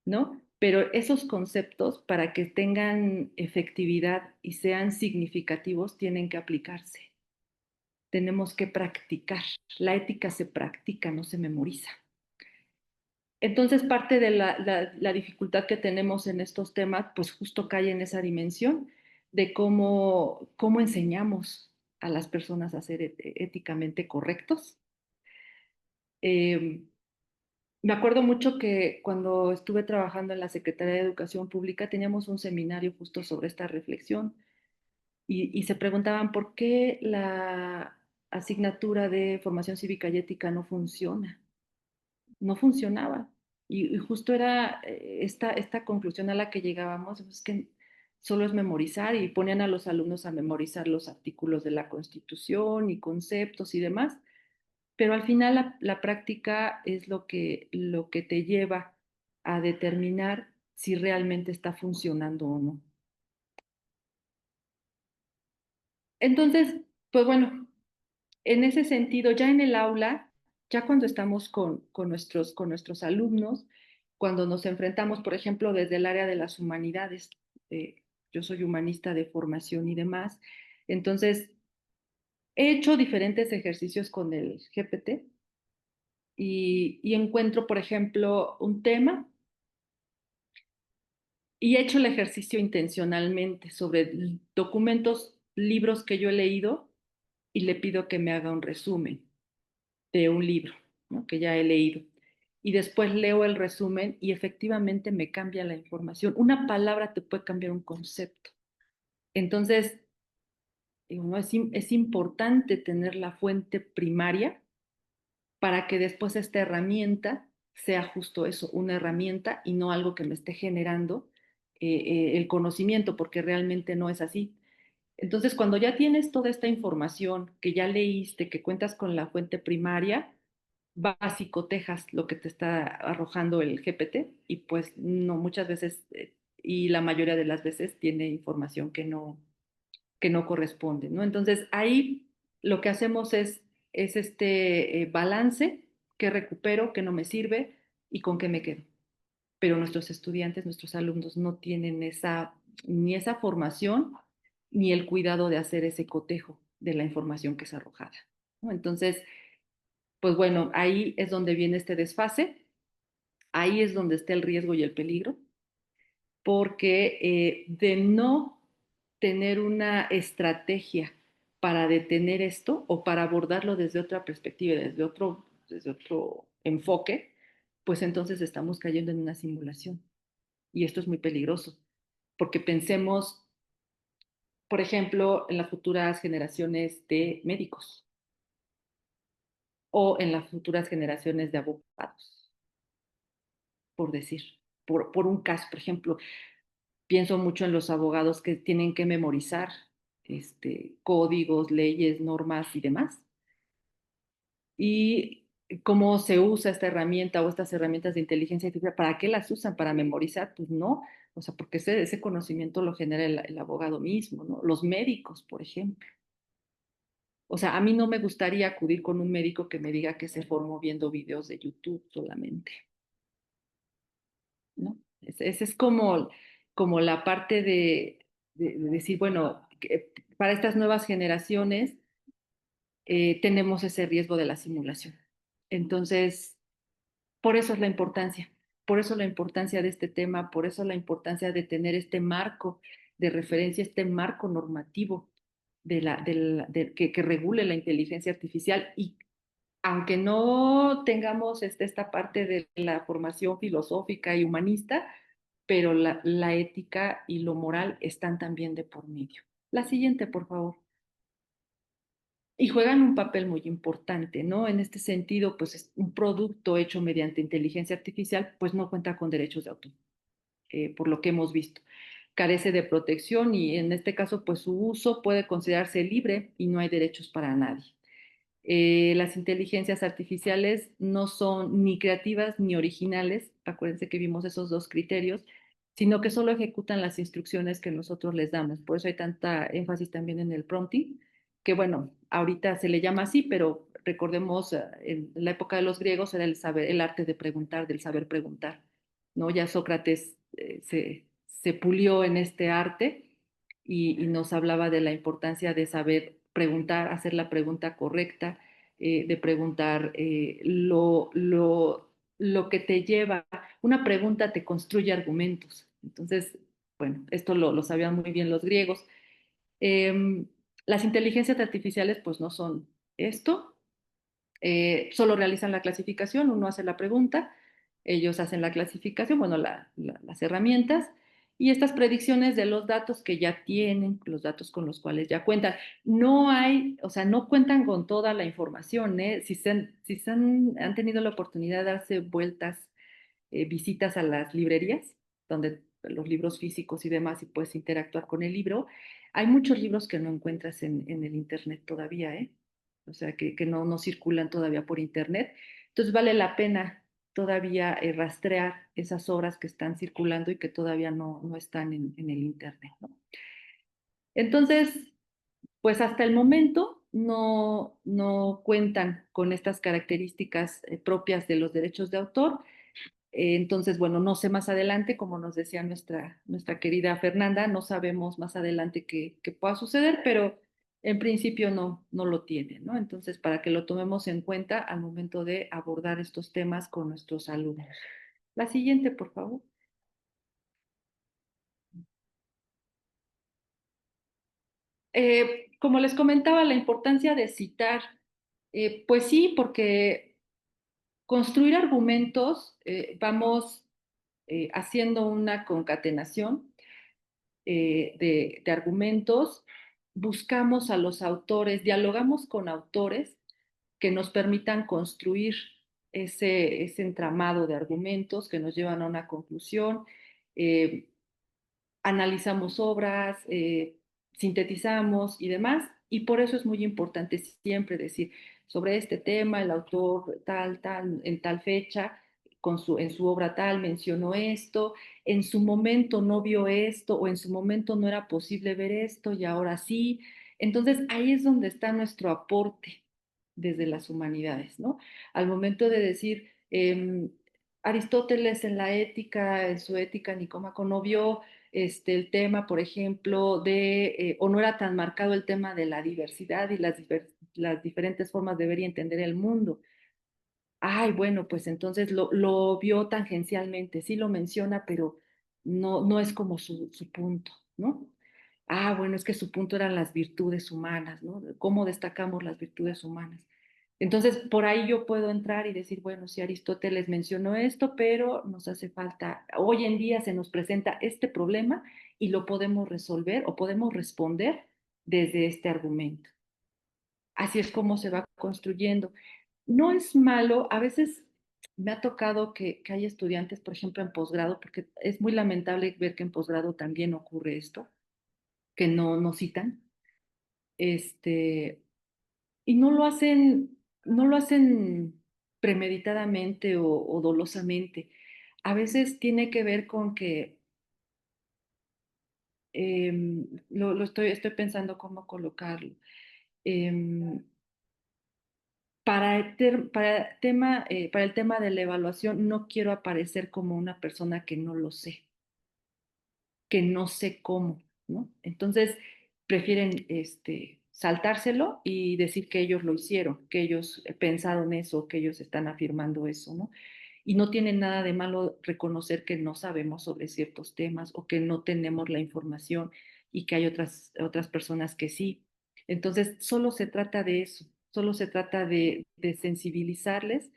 ¿no? Pero esos conceptos, para que tengan efectividad y sean significativos, tienen que aplicarse. Tenemos que practicar. La ética se practica, no se memoriza. Entonces, parte de la dificultad que tenemos en estos temas, pues justo cae en esa dimensión de cómo enseñamos a las personas a ser éticamente correctos. Eh, Me acuerdo mucho que cuando estuve trabajando en la Secretaría de Educación Pública teníamos un seminario justo sobre esta reflexión y se preguntaban por qué la asignatura de formación cívica y ética no funciona. No funcionaba. Y justo era esta conclusión a la que llegábamos, es que solo es memorizar y ponían a los alumnos a memorizar los artículos de la Constitución y conceptos y demás, pero al final la práctica es lo que te lleva a determinar si realmente está funcionando o no. Entonces, pues bueno, en ese sentido, ya en el aula, ya cuando estamos con nuestros alumnos, cuando nos enfrentamos, por ejemplo, desde el área de las humanidades, eh, yo soy humanista de formación y demás, entonces he hecho diferentes ejercicios con el GPT y encuentro, por ejemplo, un tema y he hecho el ejercicio intencionalmente sobre documentos, libros que yo he leído y le pido que me haga un resumen de un libro, ¿no? Que ya he leído. Y después leo el resumen y efectivamente me cambia la información. Una palabra te puede cambiar un concepto. Entonces, ¿no? Es importante tener la fuente primaria para que después esta herramienta sea justo eso, una herramienta y no algo que me esté generando el conocimiento, porque realmente no es así. Entonces, cuando ya tienes toda esta información que ya leíste, que cuentas con la fuente primaria, vas y cotejas lo que te está arrojando el GPT y pues no, muchas veces y la mayoría de las veces tiene información que no corresponde, ¿no? Entonces ahí lo que hacemos es este balance que recupero, que no me sirve y con qué me quedo. Pero nuestros estudiantes, nuestros alumnos no tienen ni esa formación ni el cuidado de hacer ese cotejo de la información que es arrojada, ¿no? Entonces, pues bueno, ahí es donde viene este desfase, ahí es donde está el riesgo y el peligro, porque de no tener una estrategia para detener esto o para abordarlo desde otra perspectiva, desde otro enfoque, pues entonces estamos cayendo en una simulación. Y esto es muy peligroso, porque pensemos, por ejemplo, en las futuras generaciones de médicos o en las futuras generaciones de abogados, por decir, por un caso, por ejemplo, pienso mucho en los abogados que tienen que memorizar códigos, leyes, normas y demás. Y cómo se usa esta herramienta o estas herramientas de inteligencia artificial, ¿para qué las usan? ¿Para memorizar? Pues no, o sea, porque ese conocimiento lo genera el abogado mismo, ¿no? Los médicos, por ejemplo. O sea, a mí no me gustaría acudir con un médico que me diga que se formó viendo videos de YouTube solamente, ¿no? Ese es como la parte de decir, bueno, para estas nuevas generaciones tenemos ese riesgo de la simulación. Entonces, por eso es la importancia, por eso la importancia de este tema, por eso la importancia de tener este marco de referencia, este marco normativo que regule la inteligencia artificial y aunque no tengamos esta parte de la formación filosófica y humanista, pero la ética y lo moral están también de por medio. La siguiente, por favor. Y juegan un papel muy importante, ¿no? En este sentido, pues es un producto hecho mediante inteligencia artificial, pues no cuenta con derechos de autor, por lo que hemos visto. Carece de protección y en este caso, pues su uso puede considerarse libre y no hay derechos para nadie. Las inteligencias artificiales no son ni creativas ni originales, acuérdense que vimos esos dos criterios, sino que solo ejecutan las instrucciones que nosotros les damos. Por eso hay tanta énfasis también en el prompting, que bueno, ahorita se le llama así, pero recordemos, en la época de los griegos era el saber, el arte de preguntar, del saber preguntar, ¿no? Ya Sócrates se pulió en este arte y nos hablaba de la importancia de saber preguntar, hacer la pregunta correcta, de preguntar lo que te lleva. Una pregunta te construye argumentos. Entonces, bueno, esto lo sabían muy bien los griegos. Eh, las inteligencias artificiales pues no son esto, solo realizan la clasificación, uno hace la pregunta, ellos hacen la clasificación, bueno, las herramientas y estas predicciones de los datos que ya tienen, los datos con los cuales ya cuentan. No hay, o sea, no cuentan con toda la información, ¿eh? Si han tenido la oportunidad de darse vueltas visitas a las librerías, donde los libros físicos y demás, y puedes interactuar con el libro. Hay muchos libros que no encuentras en el Internet todavía, ¿eh? O sea, que no circulan todavía por Internet. Entonces vale la pena todavía rastrear esas obras que están circulando y que todavía no están en el Internet, ¿no? Entonces, pues hasta el momento no cuentan con estas características propias de los derechos de autor. Entonces, bueno, no sé más adelante, como nos decía nuestra querida Fernanda, no sabemos más adelante qué pueda suceder, pero en principio no lo tiene, ¿no? Entonces, para que lo tomemos en cuenta al momento de abordar estos temas con nuestros alumnos. La siguiente, por favor. Como les comentaba, la importancia de citar, pues sí, porque construir argumentos, vamos haciendo una concatenación de argumentos, buscamos a los autores, dialogamos con autores que nos permitan construir ese entramado de argumentos que nos llevan a una conclusión. eh, Analizamos obras, sintetizamos y demás, y por eso es muy importante siempre decir sobre este tema, el autor tal, en tal fecha, en su obra tal mencionó esto, en su momento no vio esto o en su momento no era posible ver esto y ahora sí. Entonces ahí es donde está nuestro aporte desde las humanidades, ¿no? Al momento de decir, Aristóteles en la ética, en su ética Nicómaco, no vio el tema, por ejemplo, o no era tan marcado el tema de la diversidad y las diferentes formas de ver y entender el mundo. Ay, bueno, pues entonces lo vio tangencialmente, sí lo menciona, pero no es como su punto, ¿no? Ah, bueno, es que su punto eran las virtudes humanas, ¿no? ¿Cómo destacamos las virtudes humanas? Entonces, por ahí yo puedo entrar y decir, bueno, sí, Aristóteles mencionó esto, pero nos hace falta, hoy en día se nos presenta este problema y lo podemos resolver o podemos responder desde este argumento. Así es como se va construyendo. No es malo, a veces me ha tocado que hay estudiantes, por ejemplo, en posgrado, porque es muy lamentable ver que en posgrado también ocurre esto, que no citan, este, y no lo hacen premeditadamente o dolosamente. A veces tiene que ver con que estoy pensando cómo colocarlo. Em, para el tema de la evaluación, no quiero aparecer como una persona que no lo sé, que no sé cómo, ¿no? Entonces, prefieren saltárselo y decir que ellos lo hicieron, que ellos pensaron eso, que ellos están afirmando eso, ¿no? Y no tiene nada de malo reconocer que no sabemos sobre ciertos temas o que no tenemos la información y que hay otras personas que sí. Entonces, solo se trata de eso, solo se trata de sensibilizarles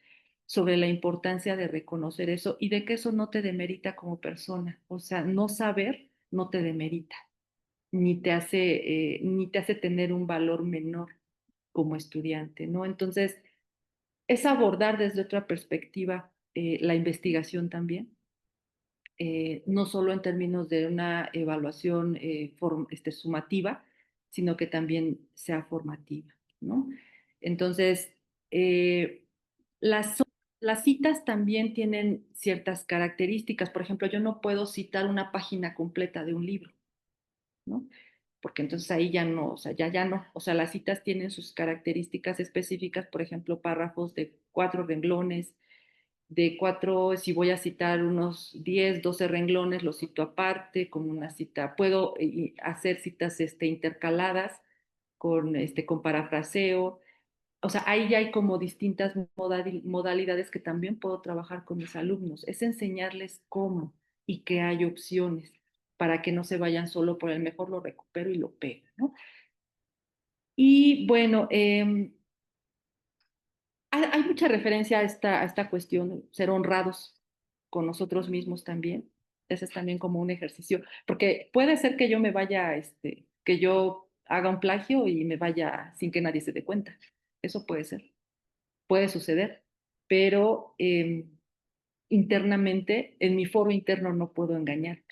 sobre la importancia de reconocer eso y de que eso no te demerita como persona. O sea, no saber no te demerita, ni te hace tener un valor menor como estudiante, ¿no? Entonces, es abordar desde otra perspectiva la investigación también, no solo en términos de una evaluación sumativa, sino que también sea formativa, ¿no? Entonces, eh, las, las citas también tienen ciertas características. Por ejemplo, yo no puedo citar una página completa de un libro, ¿no? Porque entonces ahí ya no, o sea, ya no. O sea, las citas tienen sus características específicas, por ejemplo, párrafos de 4 renglones, si voy a citar unos 10 12 renglones, los cito aparte, como una cita. Puedo hacer citas intercaladas con parafraseo. O sea, ahí ya hay como distintas modalidades que también puedo trabajar con mis alumnos. Es enseñarles cómo y que hay opciones para que no se vayan solo por el mejor lo recupero y lo pego, ¿no? Y bueno, hay mucha referencia a esta cuestión, de ser honrados con nosotros mismos también. Ese es también como un ejercicio, porque puede ser que yo me vaya, que yo haga un plagio y me vaya sin que nadie se dé cuenta. Eso puede ser, puede suceder, pero internamente, en mi foro interno no puedo engañarme.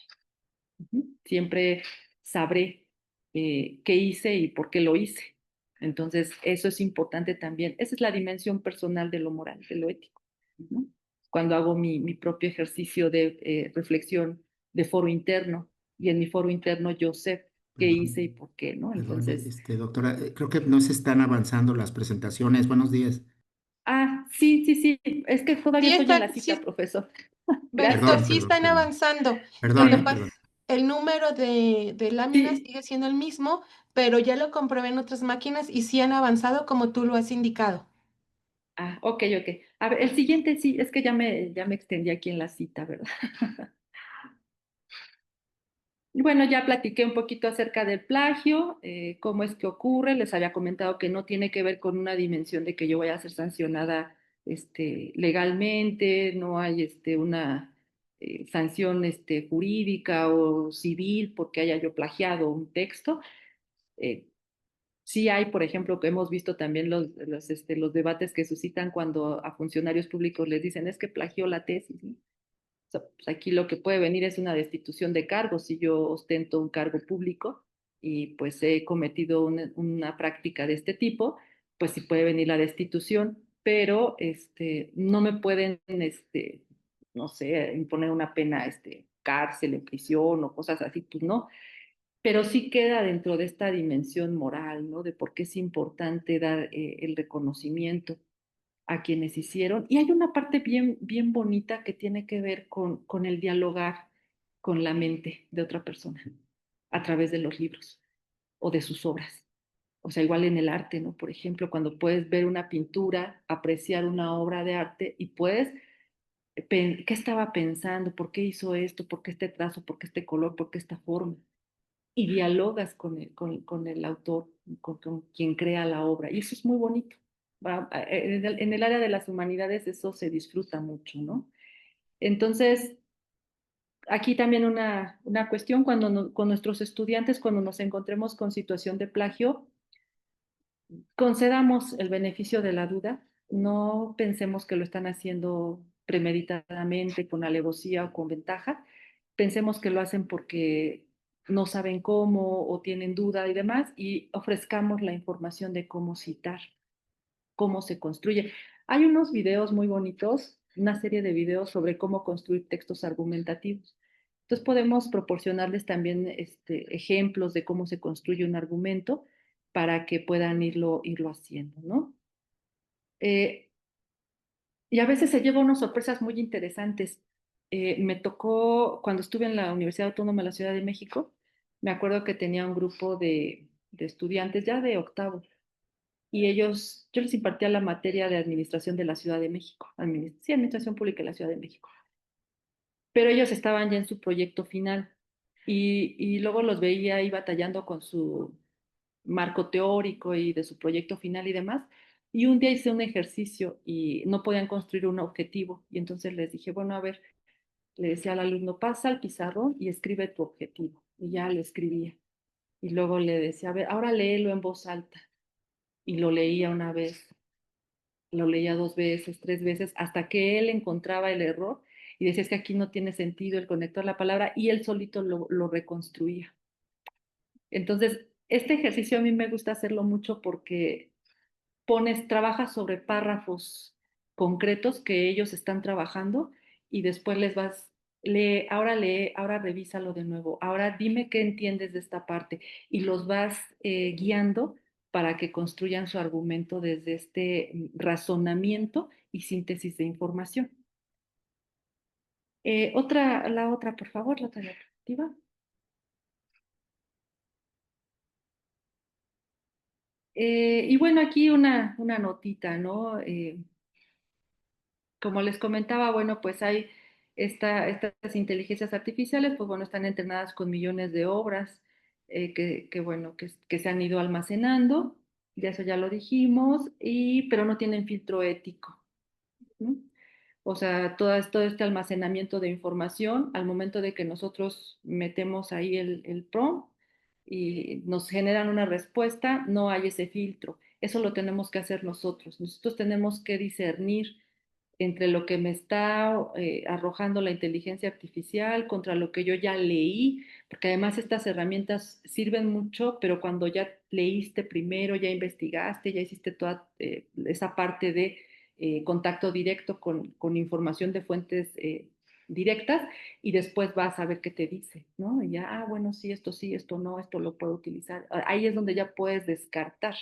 Siempre sabré qué hice y por qué lo hice. Entonces, eso es importante también. Esa es la dimensión personal de lo moral, de lo ético. ¿No? Cuando hago mi propio ejercicio de reflexión de foro interno, y en mi foro interno yo sé qué hice y Perdón, por qué, ¿no? perdón, Entonces, doctora, creo que no se están avanzando las presentaciones. Buenos días. sí, sí, sí, es que todavía Sí estoy en están, la cita, sí, profesor. Víctor, Gracias. Perdón, sí perdón, están perdón. avanzando. Lo que Perdón, pasa, perdón. el número de láminas Sí, sigue siendo el mismo, pero ya lo comprobé en otras máquinas y sí han avanzado como tú lo has indicado. ok, ok. A ver, el siguiente sí, es que ya me extendí aquí en la cita, ¿verdad? Y bueno, ya platiqué un poquito acerca del plagio, cómo es que ocurre. Les había comentado que no tiene que ver con una dimensión de que yo vaya a ser sancionada legalmente, no hay una sanción jurídica o civil porque haya yo plagiado un texto. Eh, sí hay, por ejemplo, que hemos visto también los debates que suscitan cuando a funcionarios públicos les dicen es que plagió la tesis, ¿no? Sea, pues aquí lo que puede venir es una destitución de cargos si yo ostento un cargo público y pues he cometido una práctica de este tipo, pues sí puede venir la destitución, pero no me pueden, no sé, imponer una pena, cárcel, en prisión o cosas así, pues no, pero sí queda dentro de esta dimensión moral, ¿no? De por qué es importante dar el reconocimiento a quienes hicieron. Y hay una parte bien, bien bonita que tiene que ver con el dialogar con la mente de otra persona a través de los libros o de sus obras. O sea, igual en el arte, ¿no? Por ejemplo, cuando puedes ver una pintura, apreciar una obra de arte y puedes, ¿qué estaba pensando? ¿Por qué hizo esto? ¿Por qué este trazo? ¿Por qué este color? ¿Por qué esta forma? Y dialogas con el autor, con quien crea la obra. Y eso es muy bonito. En el área de las humanidades eso se disfruta mucho, ¿no? Entonces, aquí también una cuestión, con nuestros estudiantes, cuando nos encontremos con situación de plagio, concedamos el beneficio de la duda, no pensemos que lo están haciendo premeditadamente, con alevosía o con ventaja, pensemos que lo hacen porque no saben cómo o tienen duda y demás, y ofrezcamos la información de cómo citar, cómo se construye. Hay unos videos muy bonitos, una serie de videos sobre cómo construir textos argumentativos. Entonces podemos proporcionarles también ejemplos de cómo se construye un argumento para que puedan irlo haciendo, ¿no? Eh, y a veces se lleva unas sorpresas muy interesantes. Me tocó, cuando estuve en la Universidad Autónoma de la Ciudad de México, me acuerdo que tenía un grupo de estudiantes ya de octavo, y yo les impartía la materia de administración de la Ciudad de México, sí, administración pública de la Ciudad de México, pero ellos estaban ya en su proyecto final y luego los veía ahí batallando con su marco teórico y de su proyecto final y demás. Y un día hice un ejercicio y no podían construir un objetivo. Y entonces les dije, bueno, a ver, le decía al alumno, pasa al pizarrón y escribe tu objetivo. Y ya lo escribía. Y luego le decía, a ver, ahora léelo en voz alta. Y lo leía una vez, lo leía dos veces, tres veces, hasta que él encontraba el error y decía, es que aquí no tiene sentido el conector la palabra, y él solito lo reconstruía. Entonces, este ejercicio a mí me gusta hacerlo mucho porque trabajas sobre párrafos concretos que ellos están trabajando y después les vas, lee, ahora revísalo de nuevo, ahora dime qué entiendes de esta parte, y los vas guiando para que construyan su argumento desde este razonamiento y síntesis de información. La otra, por favor, la otra diapositiva. Y bueno, aquí una notita, ¿no? Como les comentaba, bueno, pues hay estas inteligencias artificiales, pues bueno, están entrenadas con millones de obras bueno, que se han ido almacenando, ya eso ya lo dijimos, pero no tienen filtro ético, ¿no? O sea, todo este almacenamiento de información, al momento de que nosotros metemos ahí el prompt y nos generan una respuesta, no hay ese filtro. Eso lo tenemos que hacer nosotros. Nosotros tenemos que discernir entre lo que me está arrojando la inteligencia artificial, contra lo que yo ya leí, porque además estas herramientas sirven mucho, pero cuando ya leíste primero, ya investigaste, ya hiciste toda esa parte de contacto directo con información de fuentes directas, y después vas a ver qué te dice, ¿no? Y ya, bueno, sí, esto no, esto lo puedo utilizar. Ahí es donde ya puedes descartar,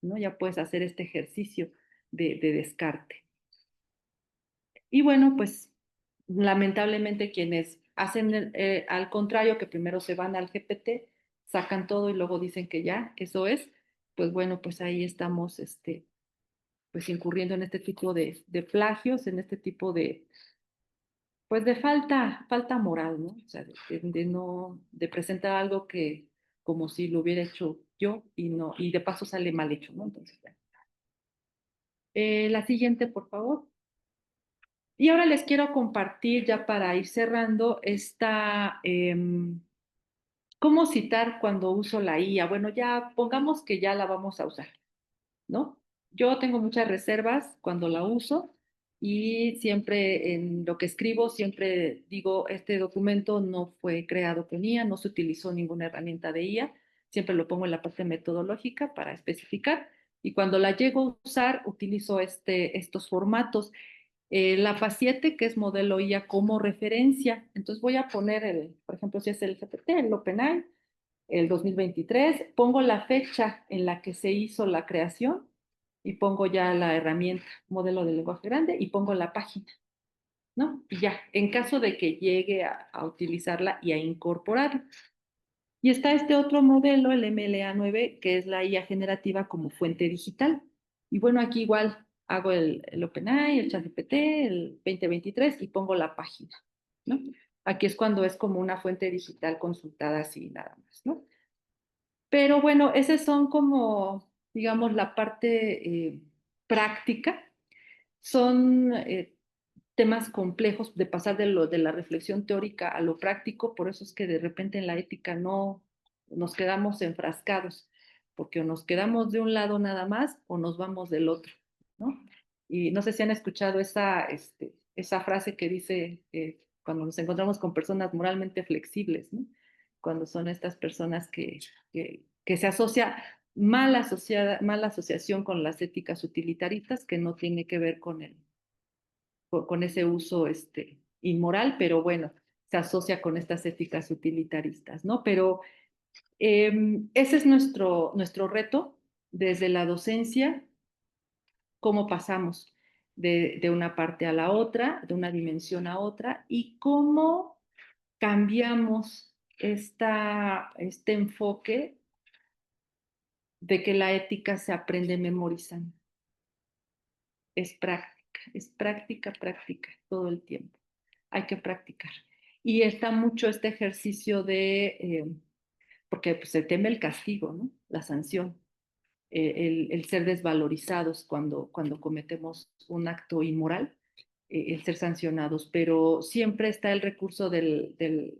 ¿no? Ya puedes hacer este ejercicio de descarte. Y bueno, pues lamentablemente quienes hacen al contrario, que primero se van al GPT, sacan todo y luego dicen que ya, eso es, pues bueno, pues ahí estamos, pues incurriendo en este tipo de plagios, en este tipo pues de falta moral, ¿no? O sea, no, de presentar algo que como si lo hubiera hecho yo y no, y de paso sale mal hecho, ¿no? Entonces, bueno. La siguiente, por favor. Y ahora les quiero compartir, ya para ir cerrando, cómo citar cuando uso la IA. Bueno, ya pongamos que ya la vamos a usar, ¿no? Yo tengo muchas reservas cuando la uso y siempre en lo que escribo, siempre digo, este documento no fue creado con IA, no se utilizó ninguna herramienta de IA, siempre lo pongo en la parte metodológica para especificar y cuando la llego a usar utilizo estos formatos. La FA7, que es modelo IA como referencia, entonces voy a poner, por ejemplo, si es el GPT, el OpenAI, el 2023, pongo la fecha en la que se hizo la creación y pongo ya la herramienta, modelo de lenguaje grande, y pongo la página, ¿no? Y ya, en caso de que llegue a utilizarla y a incorporarla. Y está este otro modelo, el MLA9, que es la IA generativa como fuente digital. Y bueno, aquí igual hago el OpenAI, el ChatGPT, el 2023 y pongo la página, ¿no? Aquí es cuando es como una fuente digital consultada así nada más, ¿no? Pero bueno, esas son como, digamos, la parte práctica. Son temas complejos de pasar de la reflexión teórica a lo práctico, por eso es que de repente en la ética no nos quedamos enfrascados, porque o nos quedamos de un lado nada más o nos vamos del otro, ¿no? Y no sé si han escuchado esa frase que dice cuando nos encontramos con personas moralmente flexibles, ¿no? Cuando son estas personas que se asocia mala asociación con las éticas utilitaristas que no tiene que ver con ese uso inmoral, pero bueno, se asocia con estas éticas utilitaristas, ¿no? Pero ese es nuestro reto desde la docencia, cómo pasamos de una parte a la otra, de una dimensión a otra, y cómo cambiamos este enfoque de que la ética se aprende memorizando. Es práctica, práctica, todo el tiempo. Hay que practicar. Y está mucho este ejercicio porque pues, se teme el castigo, ¿no? La sanción, el ser desvalorizados cuando cometemos un acto inmoral, el ser sancionados, pero siempre está el recurso del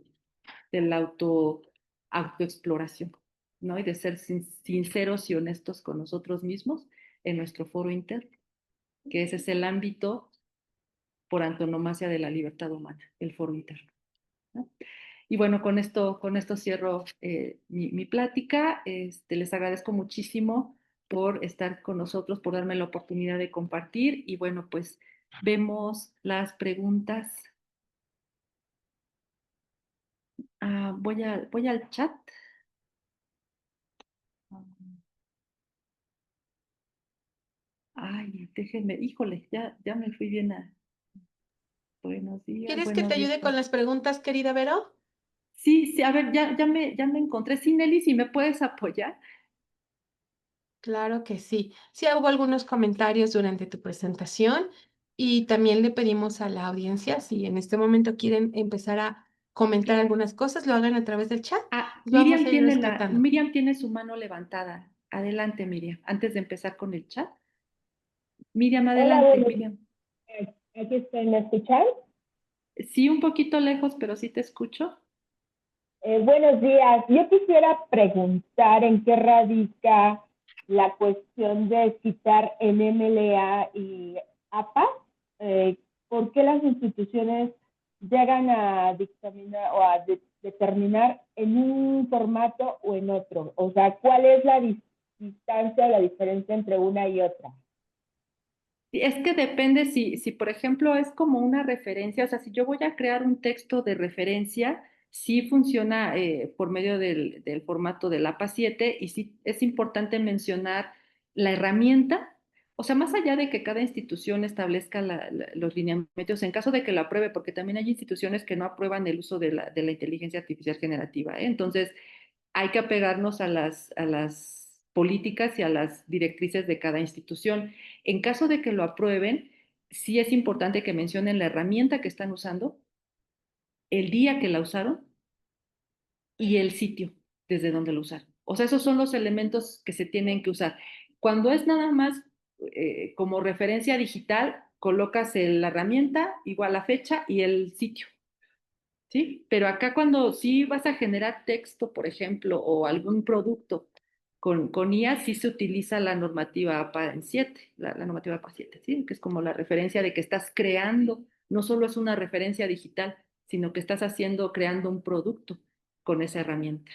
autoexploración, ¿no? Y de ser sinceros y honestos con nosotros mismos en nuestro foro interno, que ese es el ámbito por antonomasia de la libertad humana, el foro interno, ¿no? Y bueno, con esto cierro mi plática. Les agradezco muchísimo por estar con nosotros, por darme la oportunidad de compartir. Y bueno, pues vemos las preguntas. Voy al chat. Ay, déjenme, híjole, ya me fui bien a buenos días, ¿Quieres que te buenos días. ayude con las preguntas, querida Vero? Sí, a ver, ya me encontré. Sí, Nelly, si me puedes apoyar. Claro que sí. Sí, hubo algunos comentarios durante tu presentación y también le pedimos a la audiencia si en este momento quieren empezar a comentar Claro. algunas cosas, lo hagan a través del chat. Vamos a ir rescatando. Miriam tiene su mano levantada. Adelante, Miriam, antes de empezar con el chat. Miriam, Hola, adelante, buenos Miriam. días. Aquí estoy, ¿me escuchan? Sí, un poquito lejos, pero sí te escucho. Buenos días. Yo quisiera preguntar en qué radica la cuestión de citar en MLA y APA. por qué las instituciones llegan a dictaminar o a determinar en un formato o en otro. O sea, ¿cuál es la distancia o la diferencia entre una y otra? Sí, es que depende si, por ejemplo, es como una referencia, o sea, si yo voy a crear un texto de referencia, sí funciona por medio del formato del APA 7 y sí es importante mencionar la herramienta, o sea, más allá de que cada institución establezca los lineamientos, en caso de que lo apruebe, porque también hay instituciones que no aprueban el uso de la inteligencia artificial generativa, ¿eh? Entonces, hay que apegarnos a las políticas y a las directrices de cada institución. En caso de que lo aprueben, sí es importante que mencionen la herramienta que están usando, el día que la usaron y el sitio desde donde lo usaron. O sea, esos son los elementos que se tienen que usar. Cuando es nada más como referencia digital, colocas la herramienta, igual la fecha y el sitio. ¿Sí? Pero acá cuando sí vas a generar texto, por ejemplo, o algún producto con IA, sí se utiliza la normativa APA en 7, la normativa APA 7, ¿sí? Que es como la referencia de que estás creando, no solo es una referencia digital, sino que estás creando un producto con esa herramienta.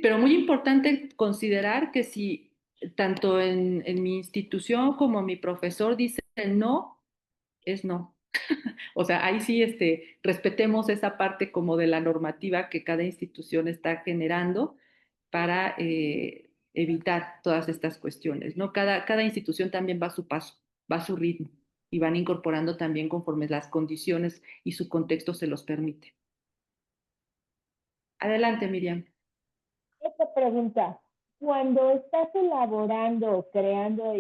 Pero muy importante considerar que si tanto en mi institución como mi profesor dice no, es no. O sea, ahí sí respetemos esa parte como de la normativa que cada institución está generando para evitar todas estas cuestiones, ¿no? Cada institución también va a su paso, va a su ritmo y van incorporando también conforme las condiciones y su contexto se los permite. Adelante, Miriam. Esta pregunta, cuando estás elaborando o creando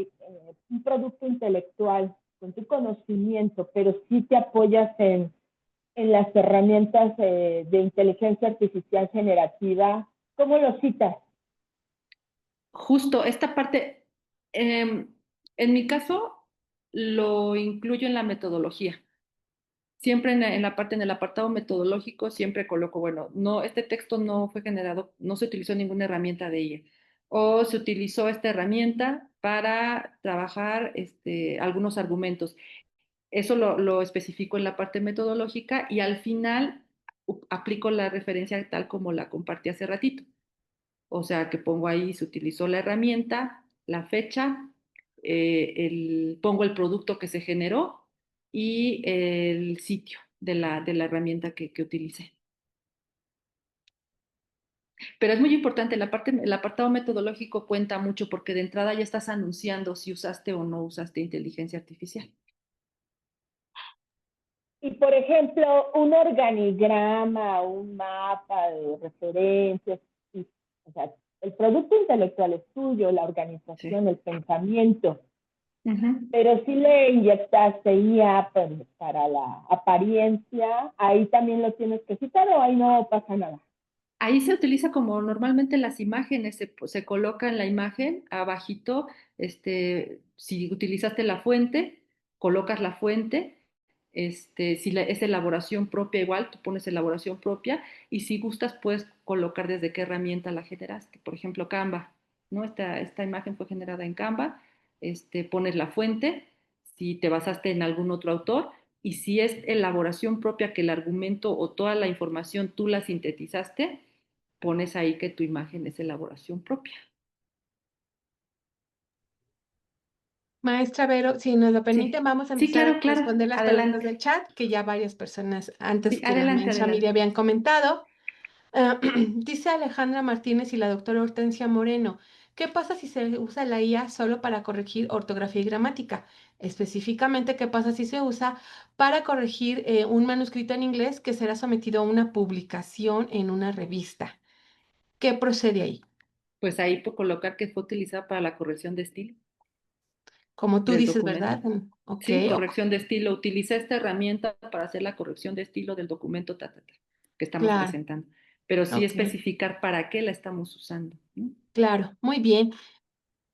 un producto intelectual con tu conocimiento, pero sí te apoyas en las herramientas de inteligencia artificial generativa, ¿cómo lo citas? Justo esta parte, en mi caso, lo incluyo en la metodología. Siempre en la parte, en el apartado metodológico, siempre coloco, bueno, no, este texto no fue generado, no se utilizó ninguna herramienta de ella. O se utilizó esta herramienta para trabajar algunos argumentos. Eso lo especifico en la parte metodológica y al final aplico la referencia tal como la compartí hace ratito. O sea, que pongo ahí, se utilizó la herramienta, la fecha, pongo el producto que se generó y el sitio de la herramienta que utilicé. Pero es muy importante, el apartado metodológico cuenta mucho porque de entrada ya estás anunciando si usaste o no usaste inteligencia artificial. Y por ejemplo, un organigrama, un mapa de referencias, o sea, el producto intelectual es tuyo, la organización, Sí. el pensamiento, Ujú. pero si le inyectaste IA para la apariencia, ahí también lo tienes que citar o ahí no pasa nada. Ahí se utiliza como normalmente las imágenes, se coloca en la imagen abajito, si utilizaste la fuente, colocas la fuente, si es elaboración propia, igual tú pones elaboración propia y si gustas puedes colocar desde qué herramienta la generaste, por ejemplo Canva, ¿no? Esta imagen fue generada en Canva, pones la fuente, si te basaste en algún otro autor y si es elaboración propia que el argumento o toda la información tú la sintetizaste, pones ahí que tu imagen es elaboración propia. Maestra Vero, si nos lo permite, Sí, vamos a sí, empezar a claro, claro. responder las preguntas del Adelante. chat, que ya varias personas antes Sí, que la adelante, maestra Miri adelante. habían comentado. Dice Alejandra Martínez y la doctora Hortensia Moreno, ¿qué pasa si se usa la IA solo para corregir ortografía y gramática? Específicamente, ¿qué pasa si se usa para corregir un manuscrito en inglés que será sometido a una publicación en una revista? ¿Qué procede ahí? Pues ahí por colocar que fue utilizada para la corrección de estilo Como tú del dices, documento. ¿verdad? Ok, Sí, corrección de estilo. Utilicé esta herramienta para hacer la corrección de estilo del documento que estamos claro, presentando. Pero sí ok, especificar para qué la estamos usando, ¿no? claro, muy bien.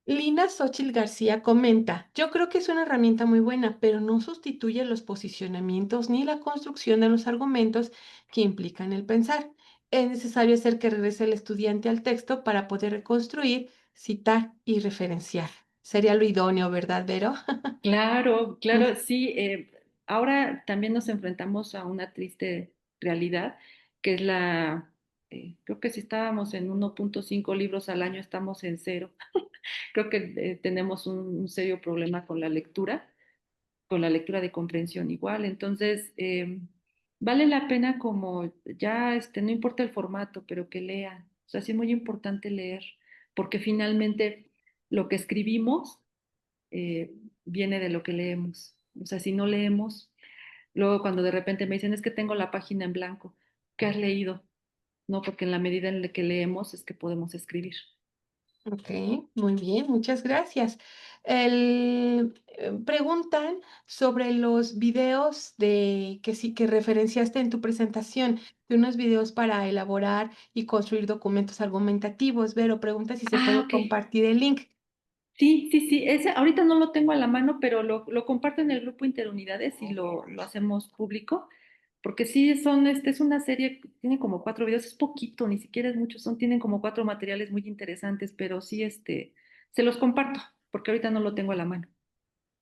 Lina Xochitl García comenta, yo creo que es una herramienta muy buena, pero no sustituye los posicionamientos ni la construcción de los argumentos que implican el pensar. Es necesario hacer que regrese el estudiante al texto para poder reconstruir, citar y referenciar. sería lo idóneo, ¿verdad, Vero? Claro, claro, sí. Ahora también nos enfrentamos a una triste realidad, que es creo que si estábamos en 1.5 libros al año, estamos en cero. Creo que tenemos un serio problema con la lectura de comprensión igual. Entonces, vale la pena como ya, no importa el formato, pero que lean. O sea, sí es muy importante leer, porque finalmente lo que escribimos eh, viene de lo que leemos. O sea, si no leemos, luego cuando de repente me dicen, es que tengo la página en blanco, ¿qué has leído? No, porque en la medida en la que leemos es que podemos escribir. Ok, muy bien, muchas gracias. Preguntan sobre los videos que sí que referenciaste en tu presentación, de unos videos para elaborar y construir documentos argumentativos. Vero, pregunta si se Ah, puede ok. compartir el link. Sí, sí, sí. Ese, ahorita no lo tengo a la mano, pero lo comparto en el grupo Interunidades y lo hacemos público. Porque sí, es una serie, tiene como 4 videos, es poquito, ni siquiera es mucho, tienen como 4 materiales muy interesantes, pero sí, se los comparto, porque ahorita no lo tengo a la mano.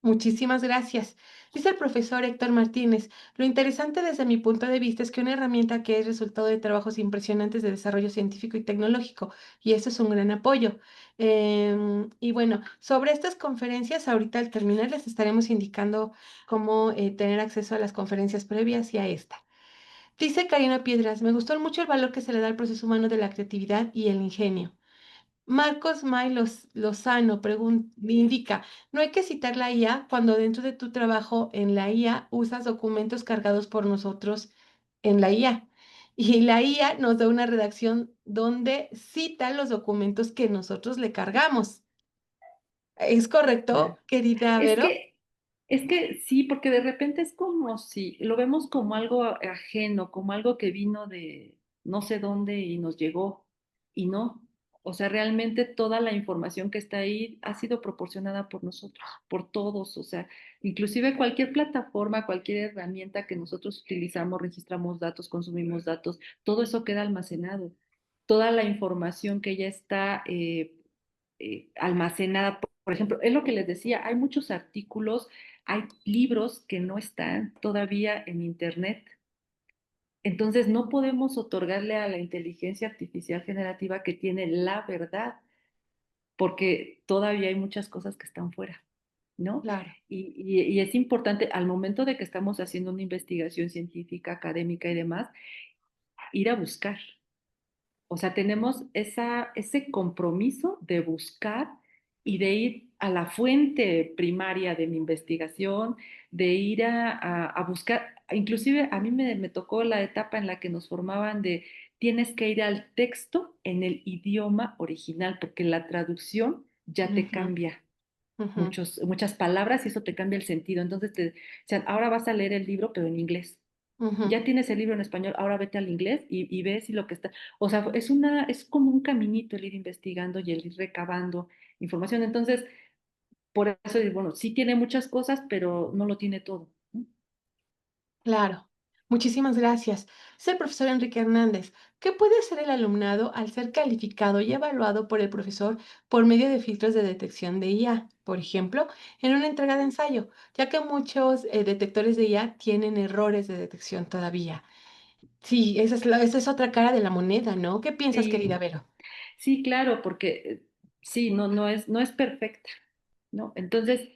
Muchísimas gracias. Dice el profesor Héctor Martínez, lo interesante desde mi punto de vista es que una herramienta que es resultado de trabajos impresionantes de desarrollo científico y tecnológico, y eso es un gran apoyo. Y bueno, sobre estas conferencias, ahorita al terminar les estaremos indicando cómo tener acceso a las conferencias previas y a esta. Dice Karina Piedras, me gustó mucho el valor que se le da al proceso humano de la creatividad y el ingenio. Marcos May Lozano indica, no hay que citar la IA cuando dentro de tu trabajo en la IA usas documentos cargados por nosotros en la IA. Y la IA nos da una redacción donde cita los documentos que nosotros le cargamos. ¿Es correcto, querida Es Vero? que, es que sí, porque de repente es como si lo vemos como algo ajeno, como algo que vino de no sé dónde y nos llegó, y no. O sea, realmente toda la información que está ahí ha sido proporcionada por nosotros, por todos. O sea, inclusive cualquier plataforma, cualquier herramienta que nosotros utilizamos, registramos datos, consumimos datos, todo eso queda almacenado. Toda la información que ya está almacenada. Por ejemplo, es lo que les decía, hay muchos artículos, hay libros que no están todavía en Internet. Entonces, no podemos otorgarle a la inteligencia artificial generativa que tiene la verdad, porque todavía hay muchas cosas que están fuera, ¿no? Claro, Y es importante al momento de que estamos haciendo una investigación científica, académica y demás, ir a buscar. O sea, tenemos ese compromiso de buscar y de ir a la fuente primaria de mi investigación, de ir a buscar, inclusive a mí me tocó la etapa en la que nos formaban de tienes que ir al texto en el idioma original, porque la traducción ya te ujú, cambia ujú, muchas palabras y eso te cambia el sentido. Entonces te decían, ahora vas a leer el libro, pero en inglés. ujú. Ya tienes el libro en español, ahora vete al inglés y ves si lo que está, o sea, es como un caminito el ir investigando y el ir recabando información. Entonces, por eso digo, bueno, sí tiene muchas cosas, pero no lo tiene todo, ¿no? Claro, muchísimas gracias. Es el profesor Enrique Hernández. ¿Qué puede hacer el alumnado al ser calificado y evaluado por el profesor por medio de filtros de detección de IA? Por ejemplo, en una entrega de ensayo, ya que muchos detectores de IA tienen errores de detección todavía. Sí, esa es otra cara de la moneda, ¿no? ¿Qué piensas, querida Sí, Vero? sí, claro, porque sí, no es perfecta, ¿no? Entonces,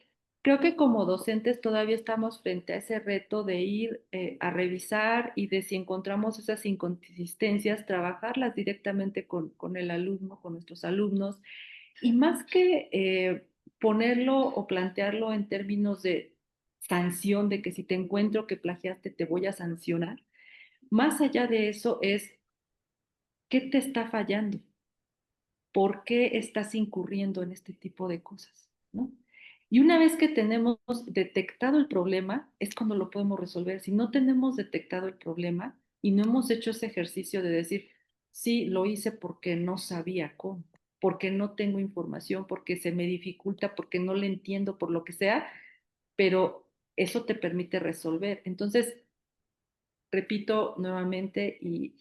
creo que como docentes todavía estamos frente a ese reto de ir a revisar y de si encontramos esas inconsistencias, trabajarlas directamente con el alumno, con nuestros alumnos. Y más que ponerlo o plantearlo en términos de sanción, de que si te encuentro que plagiaste te voy a sancionar, más allá de eso es qué te está fallando, por qué estás incurriendo en este tipo de cosas, ¿no? Y una vez que tenemos detectado el problema, es cuando lo podemos resolver. Si no tenemos detectado el problema y no hemos hecho ese ejercicio de decir, sí, lo hice porque no sabía cómo, porque no tengo información, porque se me dificulta, porque no le entiendo, por lo que sea, pero eso te permite resolver. Entonces, repito nuevamente y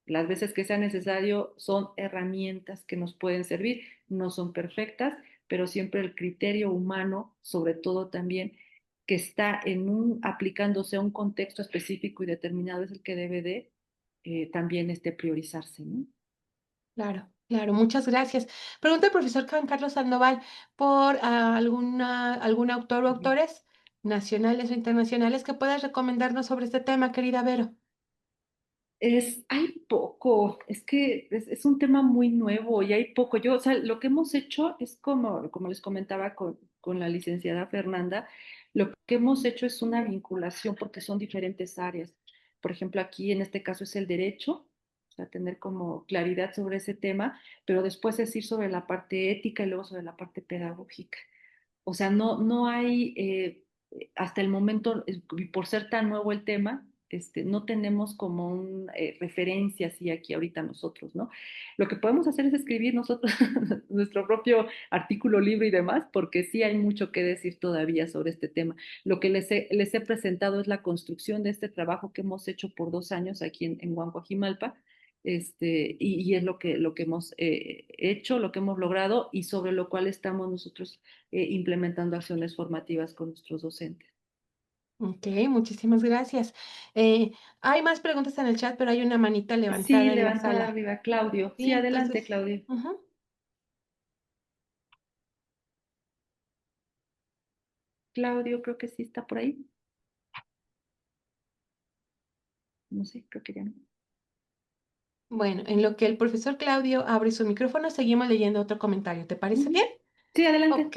las veces que sea necesario, son herramientas que nos pueden servir, no son perfectas, pero siempre el criterio humano, sobre todo también, que está aplicándose a un contexto específico y determinado, es el que debe de también priorizarse, ¿no? Claro, claro, muchas gracias. Pregunta el profesor Juan Carlos Sandoval por algún autor o Ujú. autores nacionales o internacionales que puedas recomendarnos sobre este tema, querida Vero. Hay poco, es que es un tema muy nuevo y hay poco. O sea, lo que hemos hecho es como les comentaba con la licenciada Fernanda, lo que hemos hecho es una vinculación porque son diferentes áreas. Por ejemplo, aquí en este caso es el derecho, o sea, tener como claridad sobre ese tema, pero después es ir sobre la parte ética y luego sobre la parte pedagógica. O sea, no hay, hasta el momento, y por ser tan nuevo el tema, no tenemos como una referencia así aquí ahorita nosotros, ¿no? Lo que podemos hacer es escribir nosotros nuestro propio artículo libre y demás, porque sí hay mucho que decir todavía sobre este tema. Lo que les he presentado es la construcción de este trabajo que hemos hecho por 2 años aquí en Huancoajimalpa, y es lo que hemos hecho, lo que hemos logrado y sobre lo cual estamos nosotros implementando acciones formativas con nuestros docentes. Ok, muchísimas gracias. Hay más preguntas en el chat, pero hay una manita Sí, levantada en la levantada sala. arriba, Claudio. Sí, Sí, adelante, entonces, Claudio. ujú. Claudio, creo que sí está por ahí. No sé, creo que ya no. Bueno, en lo que el profesor Claudio abre su micrófono, seguimos leyendo otro comentario. ¿Te parece Ujú. bien? Sí, adelante. Ok.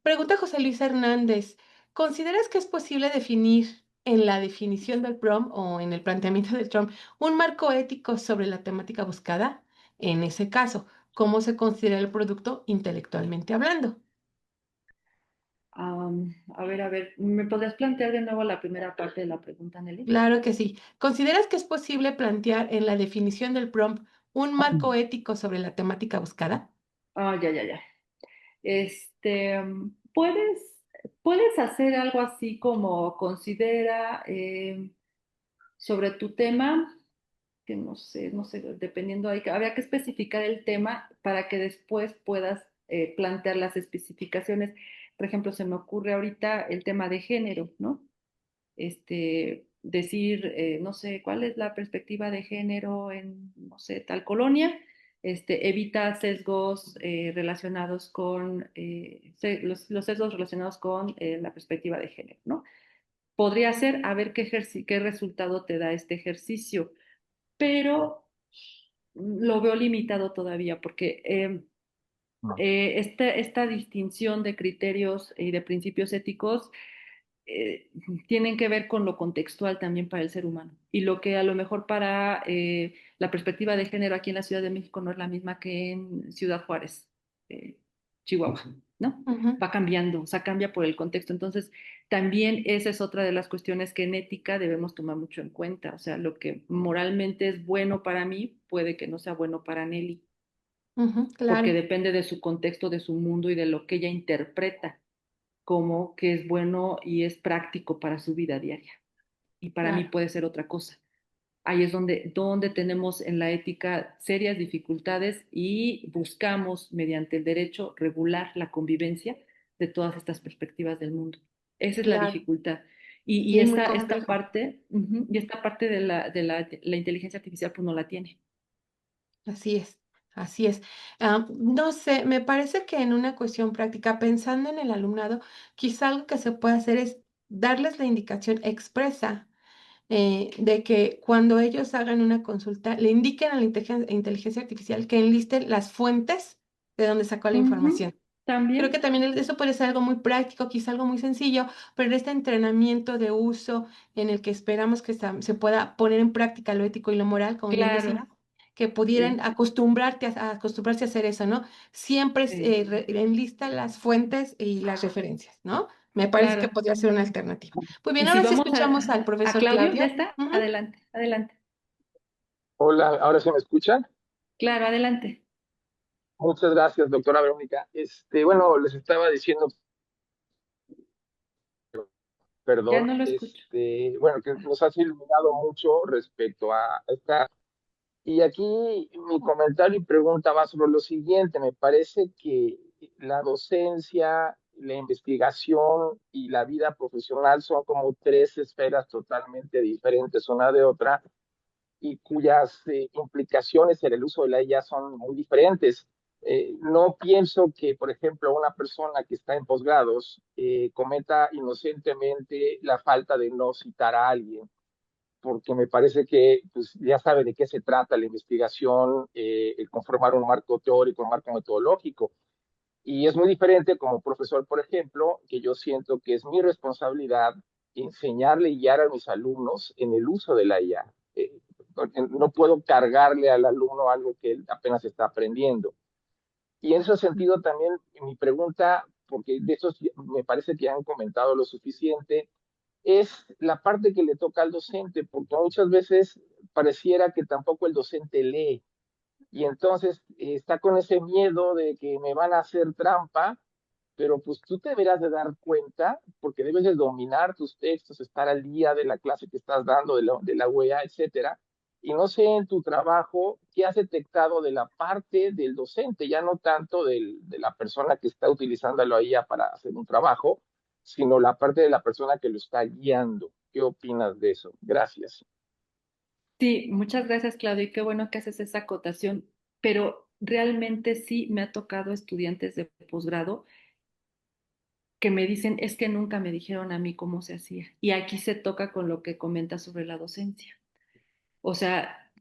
Pregunta José Luis Hernández. ¿Consideras que es posible definir en la definición del prompt o en el planteamiento del prompt un marco ético sobre la temática buscada? En ese caso, ¿cómo se considera el producto intelectualmente hablando? A ver, ¿me podrías plantear de nuevo la primera parte de la pregunta, Nelly? Claro que sí. ¿Consideras que es posible plantear en la definición del prompt un marco ético sobre la temática buscada? Ya. Puedes hacer algo así como considera sobre tu tema, que no sé, dependiendo ahí, habría que especificar el tema para que después puedas plantear las especificaciones. Por ejemplo, se me ocurre ahorita el tema de género, ¿no? Decir, no sé, cuál es la perspectiva de género en, no sé, tal colonia, evita sesgos relacionados con, los sesgos relacionados con la perspectiva de género, ¿no? Podría ser a ver qué resultado te da este ejercicio, pero lo veo limitado todavía porque esta distinción de criterios y de principios éticos eh, tienen que ver con lo contextual también para el ser humano. Y lo que a lo mejor para la perspectiva de género aquí en la Ciudad de México no es la misma que en Ciudad Juárez, eh, Chihuahua, ¿no? Ujú, Va cambiando, o sea, cambia por el contexto. Entonces, también esa es otra de las cuestiones que en ética debemos tomar mucho en cuenta. O sea, lo que moralmente es bueno para mí puede que no sea bueno para Nelly, ujú, porque claro, depende de su contexto, de su mundo y de lo que ella interpreta como que es bueno y es práctico para su vida diaria. Y para mí claro, puede ser otra cosa. Ahí es donde tenemos en la ética serias dificultades y buscamos, mediante el derecho, regular la convivencia de todas estas perspectivas del mundo. Esa es la claro. dificultad. Y Sí, muy esta complejo. parte, y esta parte de la inteligencia artificial, pues no la tiene. Así es, así es. No sé, me parece que en una cuestión práctica, pensando en el alumnado, quizá algo que se puede hacer es darles la indicación expresa de que cuando ellos hagan una consulta, le indiquen a la inteligencia artificial que enlisten las fuentes de donde sacó la Ujú. información. Creo que También, también eso puede ser algo muy práctico, quizá algo muy sencillo, pero este entrenamiento de uso en el que esperamos que se pueda poner en práctica lo ético y lo moral, como bien claro, decía, que pudieran sí, acostumbrarse a hacer eso, ¿no? Siempre sí, enlista las fuentes y las referencias, ¿no? Me parece que claro. podría ser una alternativa. Muy bien, Y si ahora sí vamos escuchamos al a profesor Claudio, ¿ya Claudio. está? Ujú. Adelante, adelante. Hola, ¿ahora sí me escuchan? Claro, adelante. Muchas gracias, doctora Verónica. Bueno, les estaba diciendo, Ya perdón, no lo escucho. bueno, que nos has iluminado mucho respecto a esta. Y aquí mi comentario y pregunta va sobre lo siguiente. Me parece que la docencia, la investigación y la vida profesional son como tres esferas totalmente diferentes una de otra y cuyas implicaciones en el uso de la IA son muy diferentes. No pienso que, por ejemplo, una persona que está en posgrados cometa inocentemente la falta de no citar a alguien, porque me parece que pues, ya sabe de qué se trata la investigación, el conformar un marco teórico, un marco metodológico. Y es muy diferente como profesor, por ejemplo, que yo siento que es mi responsabilidad enseñarle y guiar a mis alumnos en el uso de la IA. No puedo cargarle al alumno algo que él apenas está aprendiendo. Y en ese sentido también mi pregunta, porque de eso me parece que han comentado lo suficiente, es la parte que le toca al docente, porque muchas veces pareciera que tampoco el docente lee y entonces está con ese miedo de que me van a hacer trampa, pero pues tú te deberás de dar cuenta, porque debes de dominar tus textos, estar al día de la clase que estás dando, de la UEA, etcétera. Y no sé en tu trabajo qué has detectado de la parte del docente, ya no tanto de la persona que está utilizando la IA para hacer un trabajo, sino la parte de la persona que lo está guiando. ¿Qué opinas de eso? Gracias. Sí, muchas gracias, Claudio, y qué bueno que haces esa acotación, pero realmente sí me ha tocado estudiantes de posgrado que me dicen, es que nunca me dijeron a mí cómo se hacía. Y aquí se toca con lo que comentas sobre la docencia. O sea,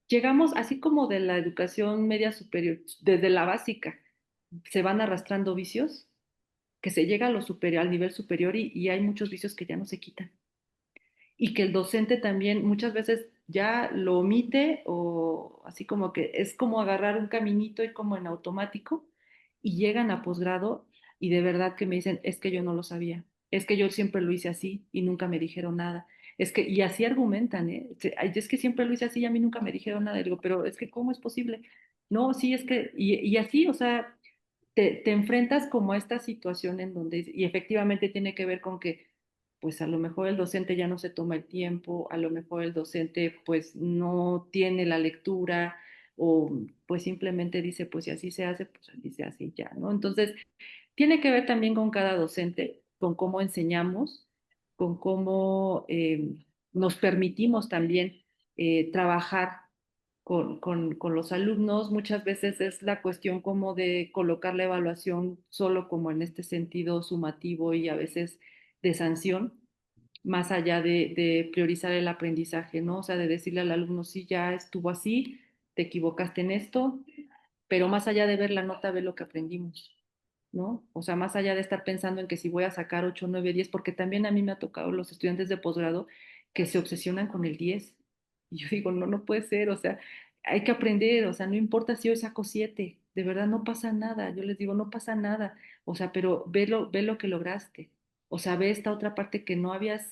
llegamos así como de la educación media superior, desde la básica, se van arrastrando vicios, que se llega a lo superior, al nivel superior y hay muchos vicios que ya no se quitan. Y que el docente también muchas veces ya lo omite o así como que es como agarrar un caminito y como en automático y llegan a posgrado y de verdad que me dicen, es que yo no lo sabía, es que yo siempre lo hice así y nunca me dijeron nada. Es que, y así argumentan, ¿eh? Ay, es que siempre lo hice así y a mí nunca me dijeron nada. Y digo, pero es que, ¿cómo es posible? No, sí, es que, y así, o sea, te enfrentas como a esta situación en donde, y efectivamente tiene que ver con que, pues a lo mejor el docente ya no se toma el tiempo, a lo mejor el docente pues no tiene la lectura o pues simplemente dice, pues si así se hace, pues así se hace y ya, ¿no? Entonces, tiene que ver también con cada docente, con cómo enseñamos, con cómo nos permitimos también trabajar con los alumnos. Muchas veces es la cuestión como de colocar la evaluación solo como en este sentido sumativo y a veces de sanción, más allá de priorizar el aprendizaje, ¿no? O sea, de decirle al alumno, sí, ya estuvo así, te equivocaste en esto, pero más allá de ver la nota, ve lo que aprendimos, ¿no? O sea, más allá de estar pensando en que si voy a sacar 8, 9, 10, porque también a mí me ha tocado los estudiantes de posgrado que se obsesionan con el 10. Y yo digo, no, no puede ser, o sea, hay que aprender, o sea, no importa si hoy saco 7, de verdad no pasa nada. Yo les digo, no pasa nada, o sea, pero ve lo que lograste. O sea, ve esta otra parte que no habías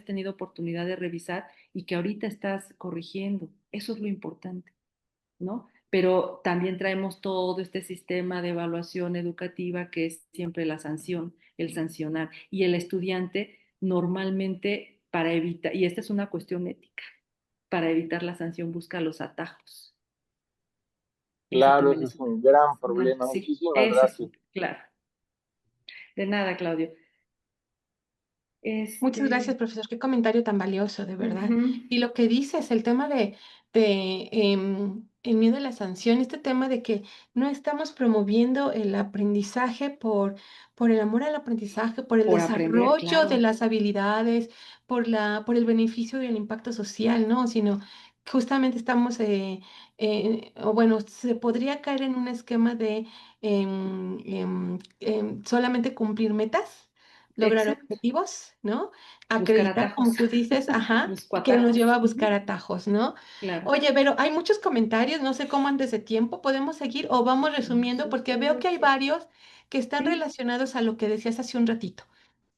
tenido oportunidad de revisar y que ahorita estás corrigiendo. Eso es lo importante, ¿no? Pero también traemos todo este sistema de evaluación educativa que es siempre la sanción, el sancionar. Y el estudiante normalmente para evitar, y esta es una cuestión ética, para evitar la sanción busca los atajos. Ese Claro, también ese es es un... un gran Bueno, problema. sí, Muchísimas ese es gracias. un, claro. De nada, Claudio. Muchas Este, gracias, profesor. Qué comentario tan valioso, de verdad. ujú, Y lo que dices, el tema de el miedo a la sanción, este tema de que no estamos promoviendo el aprendizaje por el amor al aprendizaje, por el por aprender, desarrollo de claro, las habilidades, por el beneficio y el impacto social, ¿no? Sino justamente estamos, o bueno, se podría caer en un esquema de solamente cumplir metas, lograr exacto. objetivos, ¿no? Buscar Acreditar, como atajos, tú dices, ajá, busco que nos lleva atajos. a buscar Ujú, atajos, ¿no? claro. Oye, pero hay muchos comentarios, no sé cómo antes de tiempo, ¿podemos seguir o vamos resumiendo? Porque veo que hay varios que están Sí, relacionados a lo que decías hace un ratito.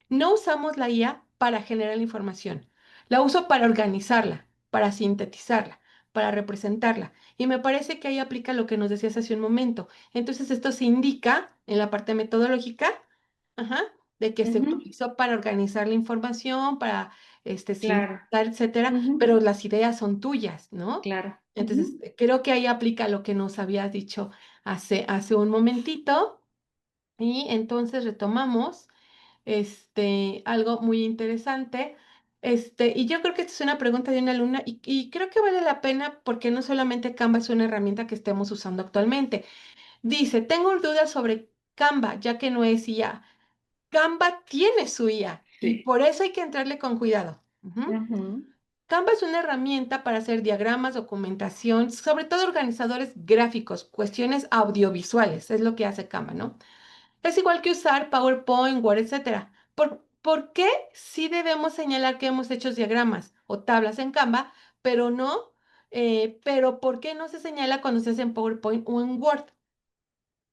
No usamos la IA para generar la información, la uso para organizarla, para sintetizarla, para representarla. Y me parece que ahí aplica lo que nos decías hace un momento. Entonces, esto se indica en la parte metodológica, ajá, de que se ujú, utilizó para organizar la información, para claro. sintetizar, etcétera, Ujú, pero las ideas son tuyas, ¿no? claro. Entonces, creo que ahí aplica lo que nos habías dicho hace un momentito. Y entonces retomamos algo muy interesante. Y yo creo que esta es una pregunta de una alumna y creo que vale la pena porque no solamente Canva es una herramienta que estemos usando actualmente. Dice, tengo dudas sobre Canva, ya que no es IA. Canva tiene su IA y Sí. por eso hay que entrarle con cuidado. Ujú. Ujú. Canva es una herramienta para hacer diagramas, documentación, sobre todo organizadores gráficos, cuestiones audiovisuales, es lo que hace Canva, ¿no? Es igual que usar PowerPoint, Word, etcétera. ¿Por qué sí debemos señalar que hemos hecho diagramas o tablas en Canva, pero no, pero por qué no se señala cuando se hace en PowerPoint o en Word?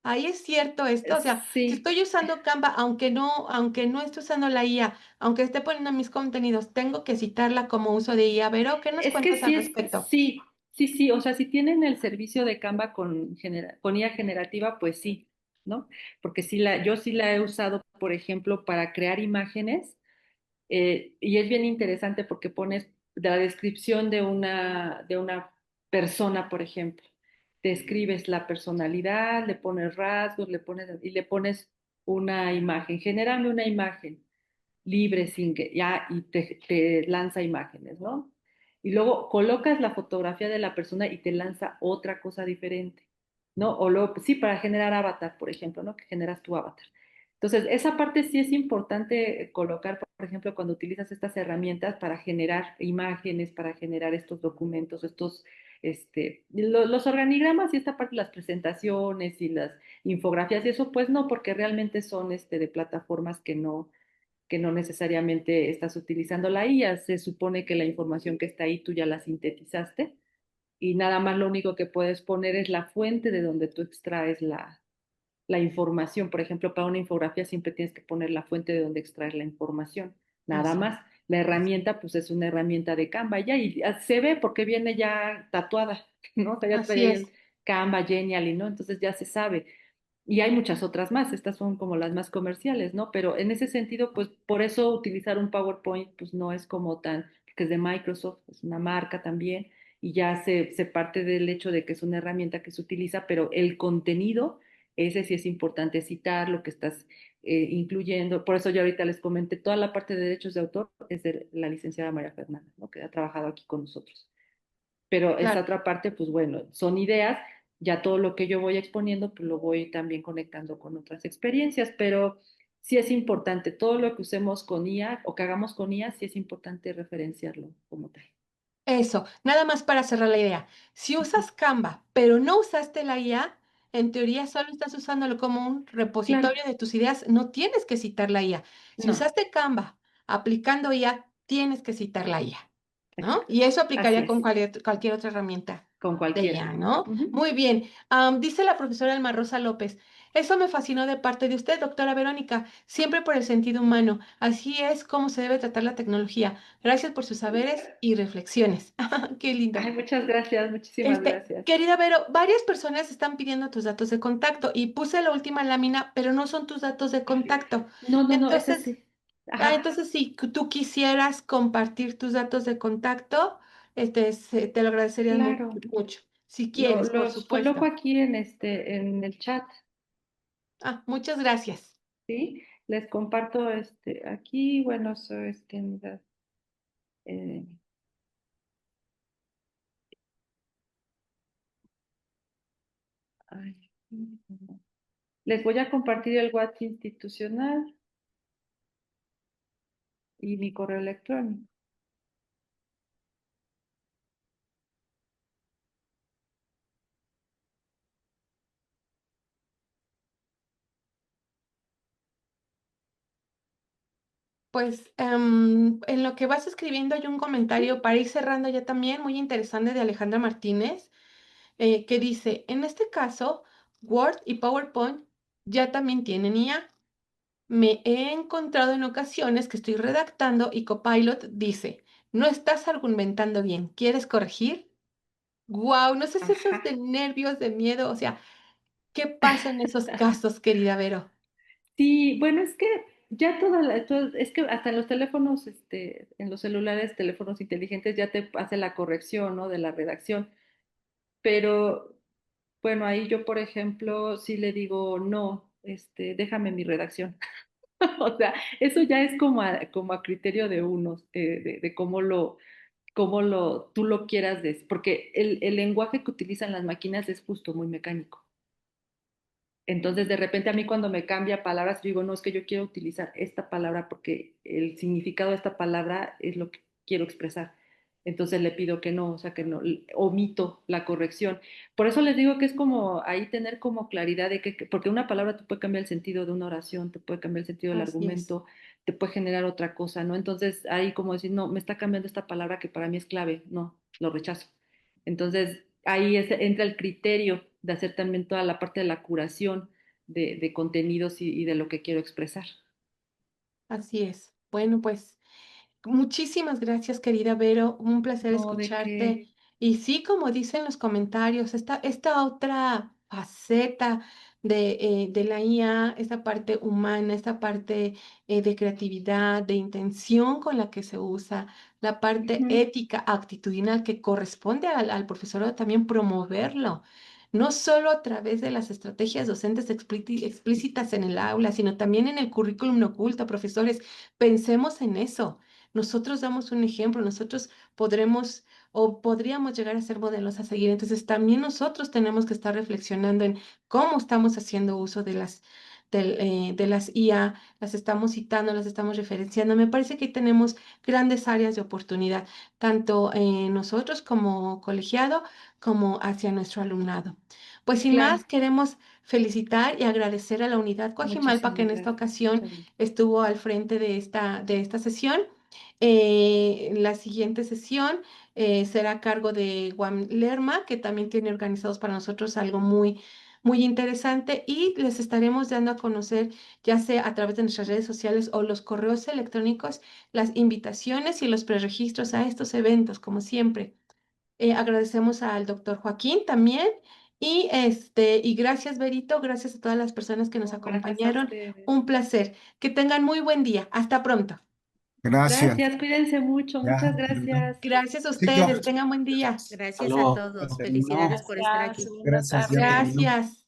Ahí es cierto esto, o sea, si Sí, estoy usando Canva, aunque no esté usando la IA, aunque esté poniendo mis contenidos, tengo que citarla como uso de IA. Vero, ¿qué nos es que cuentas al sí es, respecto? sí, sí, sí, o sea, si tienen el servicio de Canva con IA generativa, pues sí, ¿no? Porque yo sí la he usado, por ejemplo, para crear imágenes, y es bien interesante porque pones la descripción de una persona, por ejemplo. Describes la personalidad, le pones rasgos, le pones una imagen, genérame una imagen libre sin que ya y te lanza imágenes, ¿no? Y luego colocas la fotografía de la persona y te lanza otra cosa diferente, ¿no? O luego, sí, para generar avatar, por ejemplo, ¿no? Que generas tu avatar. Entonces, esa parte sí es importante colocar, por ejemplo, cuando utilizas estas herramientas para generar imágenes, para generar estos documentos, los organigramas y esta parte, las presentaciones y las infografías y eso, pues no, porque realmente son de plataformas que no necesariamente estás utilizando la IA. Se supone que la información que está ahí tú ya la sintetizaste y nada más lo único que puedes poner es la fuente de donde tú extraes la información. Por ejemplo, para una infografía siempre tienes que poner la fuente de donde extraes la información. Nada Así más. La herramienta, pues es una herramienta de Canva ya y se ve porque viene ya tatuada, ¿no? O sea, ya así trae ahí es. el Canva, Genially, ¿no? Entonces ya se sabe. Y hay muchas otras más, estas son como las más comerciales, ¿no? Pero en ese sentido, pues por eso utilizar un PowerPoint, pues no es como porque es de Microsoft, es una marca también, y ya se parte del hecho de que es una herramienta que se utiliza, pero el contenido, ese sí es importante citar lo que estás incluyendo. Por eso yo ahorita les comenté, toda la parte de derechos de autor es de la licenciada María Fernanda, ¿no? Que ha trabajado aquí con nosotros. Pero esa Claro. otra parte, pues bueno, son ideas, ya todo lo que yo voy exponiendo, pues lo voy también conectando con otras experiencias, pero sí es importante, todo lo que usemos con IA o que hagamos con IA, sí es importante referenciarlo como tal. Eso, nada más para cerrar la idea. Si Ujú. usas Canva, pero no usaste la IA, en teoría solo estás usándolo como un Claro, repositorio de tus ideas, no tienes que citar la IA. Si no, usaste Canva aplicando IA, tienes que citar la IA, ¿no? exacto. Y eso Así aplicaría con es, cualquier otra herramienta con de cualquiera. IA, ¿no? Ujú. Muy bien. Dice la profesora Alma Rosa López, eso me fascinó de parte de usted, doctora Verónica, siempre por el sentido humano. Así es como se debe tratar la tecnología. Gracias por sus saberes y reflexiones. Qué lindo. Ay, muchas gracias, muchísimas gracias. Querida Vero, varias personas están pidiendo tus datos de contacto y puse la última lámina, pero no son tus datos de contacto. No, no, no, ese Entonces, sí. Ajá, entonces si tú quisieras compartir tus datos de contacto, te lo agradecería mucho, claro. mucho. Si quieres, por Los coloco supuesto. aquí en el chat. Muchas gracias. ¿Sí? Les comparto aquí, bueno, eh, ay, no. Les voy a compartir el WhatsApp institucional y mi correo electrónico. Pues en lo que vas escribiendo hay un comentario para ir cerrando ya también, muy interesante de Alejandra Martínez, que dice, en este caso, Word y PowerPoint ya también tienen IA. Me he encontrado en ocasiones que estoy redactando y Copilot dice, no estás argumentando bien, ¿quieres corregir? Wow, no sé si eso es Ajá. de nervios, de miedo, o sea, ¿qué pasa en esos casos, querida Vero? Sí, bueno, es que ya es que hasta en los teléfonos, en los celulares, teléfonos inteligentes, ya te hace la corrección, ¿no? De la redacción. Pero bueno, ahí yo, por ejemplo, sí le digo, no, déjame mi redacción. O sea, eso ya es como a criterio de uno, de tú lo quieras decir, porque el lenguaje que utilizan las máquinas es justo muy mecánico. Entonces, de repente a mí cuando me cambia palabras, yo digo, no, es que yo quiero utilizar esta palabra porque el significado de esta palabra es lo que quiero expresar. Entonces le pido que no, o sea, que no, omito la corrección. Por eso les digo que es como ahí tener como claridad de porque una palabra te puede cambiar el sentido de una oración, te puede cambiar el sentido del Así es. argumento, te puede generar otra cosa, ¿no? Entonces ahí como decir, no, me está cambiando esta palabra que para mí es clave, no, lo rechazo. Entonces, ahí entra el criterio de hacer también toda la parte de la curación de contenidos y de lo que quiero expresar. Así es. Bueno, pues muchísimas gracias, querida Vero. Un placer No, de escucharte. que, Y sí, como dicen los comentarios, esta otra faceta de la IA, esta parte humana, esta parte de creatividad, de intención con la que se usa, la parte ujú, ética, actitudinal que corresponde al profesorado también promoverlo. No solo a través de las estrategias docentes explícitas en el aula, sino también en el currículum oculto, profesores. Pensemos en eso. Nosotros damos un ejemplo, nosotros podremos o podríamos llegar a ser modelos a seguir. Entonces, también nosotros tenemos que estar reflexionando en cómo estamos haciendo uso de las IA, las estamos citando, las estamos referenciando. Me parece que tenemos grandes áreas de oportunidad, tanto nosotros como colegiado, como hacia nuestro alumnado. Pues sin claro, más, queremos felicitar y agradecer a la unidad Coajimalpa que muchísimas en esta gracias. ocasión Muchas gracias. estuvo al frente de esta sesión. La siguiente sesión será a cargo de Juan Lerma, que también tiene organizados para nosotros algo muy interesante y les estaremos dando a conocer, ya sea a través de nuestras redes sociales o los correos electrónicos, las invitaciones y los preregistros a estos eventos, como siempre. Agradecemos al doctor Joaquín también. Y gracias, Berito, gracias a todas las personas que nos No, gracias a acompañaron. ustedes. Un placer. Que tengan muy buen día. Hasta pronto. Gracias. Gracias, cuídense mucho, Ya, muchas hasta luego. gracias. Gracias a Sí, yo. ustedes. Tengan buen día. Gracias a Aló, todos. terminó. Felicidades por estar Gracias, aquí. linda Gracias, ya tarde. terminó. Gracias.